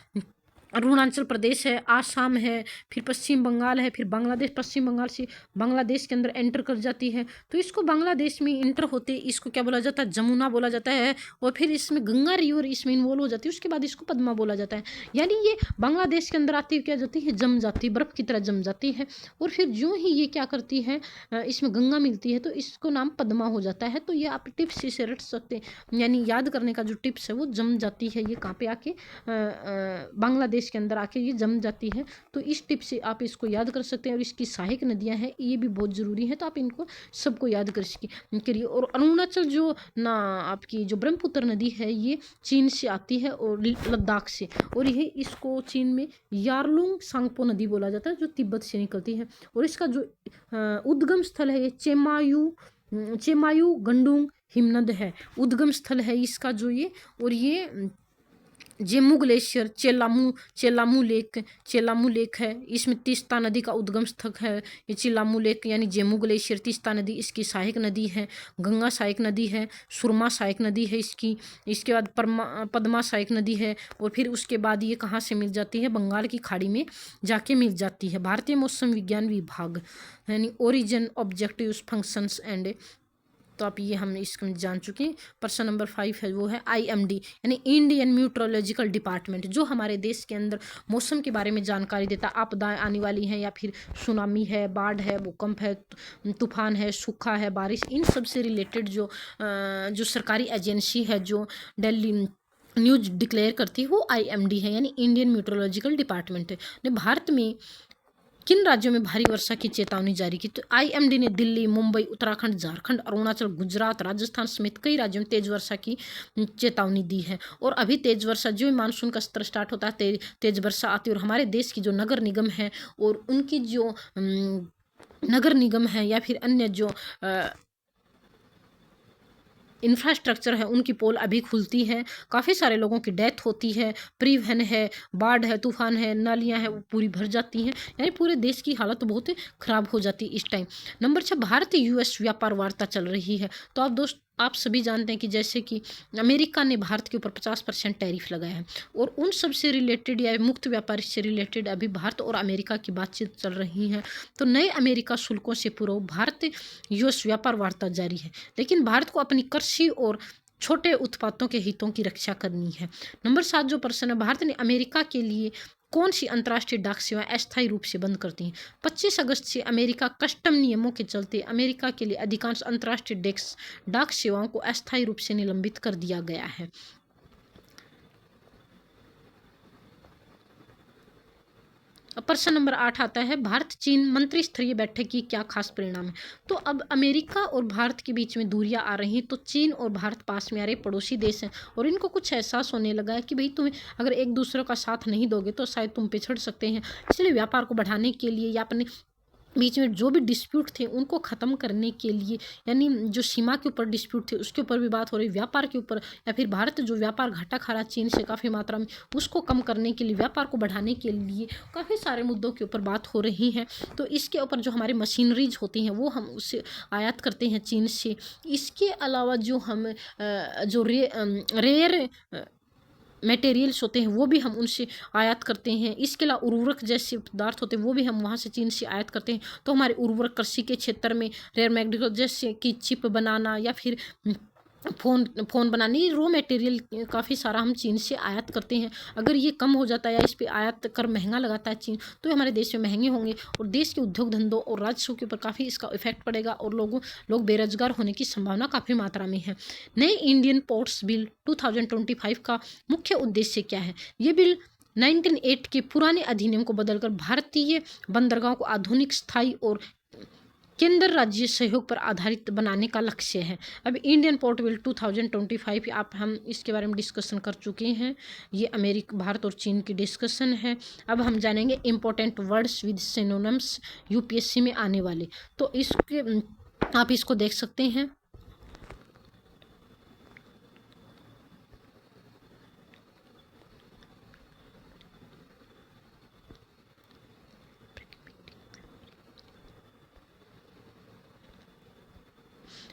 अरुणाचल प्रदेश है, आसाम है, फिर पश्चिम बंगाल है, फिर बांग्लादेश, पश्चिम बंगाल से बांग्लादेश के अंदर एंटर कर जाती है, तो इसको बांग्लादेश में इंटर होते इसको क्या बोला जाता है? जमुना बोला जाता है, और फिर इसमें गंगा रिवर इसमें इन्वॉल्व हो जाती है, उसके बाद इसको पद्मा बोला जाता है। यानी ये बांग्लादेश के अंदर आती है, क्या जाती है? जम जाती है, बर्फ़ की तरह जम जाती है, और फिर जो ही ये क्या करती है, इसमें गंगा मिलती है तो इसको नाम पद्मा हो जाता है। तो ये आप टिप्स इसे रट सकते हैं, यानी याद करने का जो टिप्स है वो जम जाती है, ये कहाँ पे आके बांग्लादेश के अंदर आके ये जम जाती है। तो इस टिप से आप इसको याद कर सकते हैं, और इसकी सहायक नदियां हैं ये भी बहुत ज़रूरी है, तो आप इनको सबको याद करिए। और अरुणाचल जो ना आपकी जो ब्रह्मपुत्र नदी है ये चीन से आती है और लद्दाख से, और यही इसको चीन में यारलुंग सांगपो नदी बोला जाता है जो तिब्बत से निकलती है। और इसका जो उद्गम स्थल है ये चेमायू गंडुंग हिमनद है, उद्गम स्थल है इसका जो ये, और ये जेमू ग्लेशियर, चेलामू लेक है, इसमें तीस्ता नदी का उद्गम स्थल है ये चिलामू लेक, यानी जेमू ग्लेशियर, तीस्ता नदी इसकी सहायक नदी है, गंगा सहायक नदी है, सुरमा सहायक नदी है इसके बाद पद्मा सहायक नदी है, और फिर उसके बाद ये कहाँ से मिल जाती है? बंगाल की खाड़ी में जाके मिल जाती है। भारतीय मौसम विज्ञान विभाग यानी ओरिजिन, ऑब्जेक्टिव्स, फंक्शंस एंड, तो आप ये हम इसको जान चुके हैं। प्रश्न नंबर 5 है वो है IMD यानी इंडियन मीटरोलॉजिकल डिपार्टमेंट, जो हमारे देश के अंदर मौसम के बारे में जानकारी देता है। आपदाएं आने वाली हैं या फिर सुनामी है, बाढ़ है, भूकंप है, तूफान है, सूखा है, बारिश, इन सब से रिलेटेड जो सरकारी एजेंसी है जो दिल्ली न्यूज डिक्लेयर करती है वो IMD है, यानी इंडियन मीटरोलॉजिकल डिपार्टमेंट है। भारत में किन राज्यों में भारी वर्षा की चेतावनी जारी की? तो IMD ने दिल्ली, मुंबई, उत्तराखंड, झारखंड, अरुणाचल, गुजरात, राजस्थान समेत कई राज्यों में तेज वर्षा की चेतावनी दी है। और अभी तेज वर्षा जो मानसून का सत्र स्टार्ट होता है तेज वर्षा आती है, और हमारे देश की जो नगर निगम है और उनकी जो नगर निगम है या फिर अन्य जो इंफ्रास्ट्रक्चर है उनकी पोल अभी खुलती है, काफ़ी सारे लोगों की डेथ होती है, परिवहन है, बाढ़ है, तूफान है, नालियां हैं वो पूरी भर जाती हैं, यानी पूरे देश की हालत बहुत ख़राब हो जाती है इस टाइम। नंबर 6 भारत US व्यापार वार्ता चल रही है। तो आप सभी जानते हैं कि जैसे कि अमेरिका ने भारत के ऊपर 50% टैरिफ लगाया है, और उन सब से रिलेटेड या मुक्त व्यापार से रिलेटेड अभी भारत और अमेरिका की बातचीत चल रही है। तो नए अमेरिका शुल्कों से पूर्व भारत US व्यापार वार्ता जारी है, लेकिन भारत को अपनी कृषि और छोटे उत्पादों के हितों की रक्षा करनी है। नंबर 7 जो प्रश्न है, भारत ने अमेरिका के लिए कौन सी अंतर्राष्ट्रीय डाक सेवाएं अस्थायी रूप से बंद करती हैं? 25 अगस्त से अमेरिका कस्टम नियमों के चलते अमेरिका के लिए अधिकांश अंतर्राष्ट्रीय डाक सेवाओं को अस्थायी रूप से निलंबित कर दिया गया है। प्रश्न नंबर 8 आता है, भारत चीन मंत्री स्तरीय बैठक की क्या खास परिणाम है? तो अब अमेरिका और भारत के बीच में दूरियां आ रही हैं, तो चीन और भारत पास में आ रहे पड़ोसी देश हैं, और इनको कुछ एहसास होने लगा है कि भाई तुम्हें अगर एक दूसरे का साथ नहीं दोगे तो शायद तुम पिछड़ सकते हैं। इसलिए व्यापार को बढ़ाने के लिए या अपने बीच में जो भी डिस्प्यूट थे उनको ख़त्म करने के लिए, यानी जो सीमा के ऊपर डिस्प्यूट थे उसके ऊपर भी बात हो रही, व्यापार के ऊपर, या फिर भारत जो व्यापार घाटा खा रहा चीन से काफ़ी मात्रा में, उसको कम करने के लिए, व्यापार को बढ़ाने के लिए काफ़ी सारे मुद्दों के ऊपर बात हो रही है। तो इसके ऊपर जो हमारी मशीनरीज होती हैं वो हम उससे आयात करते हैं चीन से। इसके अलावा जो हम जो रेयर मटेरियल्स होते हैं वो भी हम उनसे आयात करते हैं। इसके अलावा उर्वरक जैसे पदार्थ होते हैं वो भी हम वहाँ से चीन से आयात करते हैं। तो हमारे उर्वरक कृषि के क्षेत्र में रेयर मैग्नीशियम जैसे कि चिप बनाना या फिर फ़ोन बनाने रॉ मटेरियल काफ़ी सारा हम चीन से आयात करते हैं। अगर ये कम हो जाता है या इस पे आयात कर महंगा लगाता है चीन, तो ये हमारे देश में महंगे होंगे और देश के उद्योग धंधों और राजस्व के ऊपर काफ़ी इसका इफेक्ट पड़ेगा और लोग बेरोजगार होने की संभावना काफ़ी मात्रा में है। नए इंडियन पोर्ट्स बिल 2025 का मुख्य उद्देश्य क्या है? ये बिल 1908 के पुराने अधिनियम को बदलकर भारतीय बंदरगाहों को आधुनिक, स्थायी और केंद्र राज्य सहयोग पर आधारित बनाने का लक्ष्य है। अब इंडियन पोर्ट बिल 2025 हम इसके बारे में डिस्कशन कर चुके हैं। ये अमेरिका, भारत और चीन की डिस्कशन है। अब हम जानेंगे important words with synonyms UPSC में आने वाले, तो इसके आप इसको देख सकते हैं।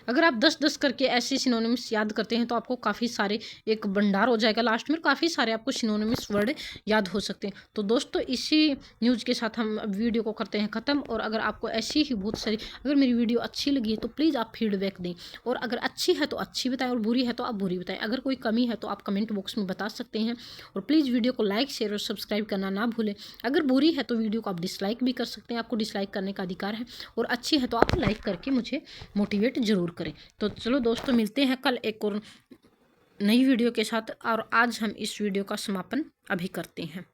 अगर आप 10-10 करके ऐसे सिनोनिम्स याद करते हैं तो आपको काफ़ी सारे एक भंडार हो जाएगा, लास्ट में काफ़ी सारे आपको सिनोनिम्स वर्ड याद हो सकते हैं। तो दोस्तों इसी न्यूज़ के साथ हम वीडियो को करते हैं ख़त्म। और अगर आपको ऐसी ही बहुत सारी, अगर मेरी वीडियो अच्छी लगी है तो प्लीज़ आप फीडबैक दें, और अगर अच्छी है तो अच्छी बताएं और बुरी है तो आप बुरी बताएं। अगर कोई कमी है तो आप कमेंट बॉक्स में बता सकते हैं। और प्लीज़ वीडियो को लाइक, शेयर और सब्सक्राइब करना ना भूलें। अगर बुरी है तो वीडियो को आप डिसलाइक भी कर सकते हैं, आपको डिसलाइक करने का अधिकार है। और अच्छी है तो आप लाइक करके मुझे मोटिवेट ज़रूर करें। तो चलो दोस्तों, मिलते हैं कल एक और नई वीडियो के साथ। और आज हम इस वीडियो का समापन अभी करते हैं।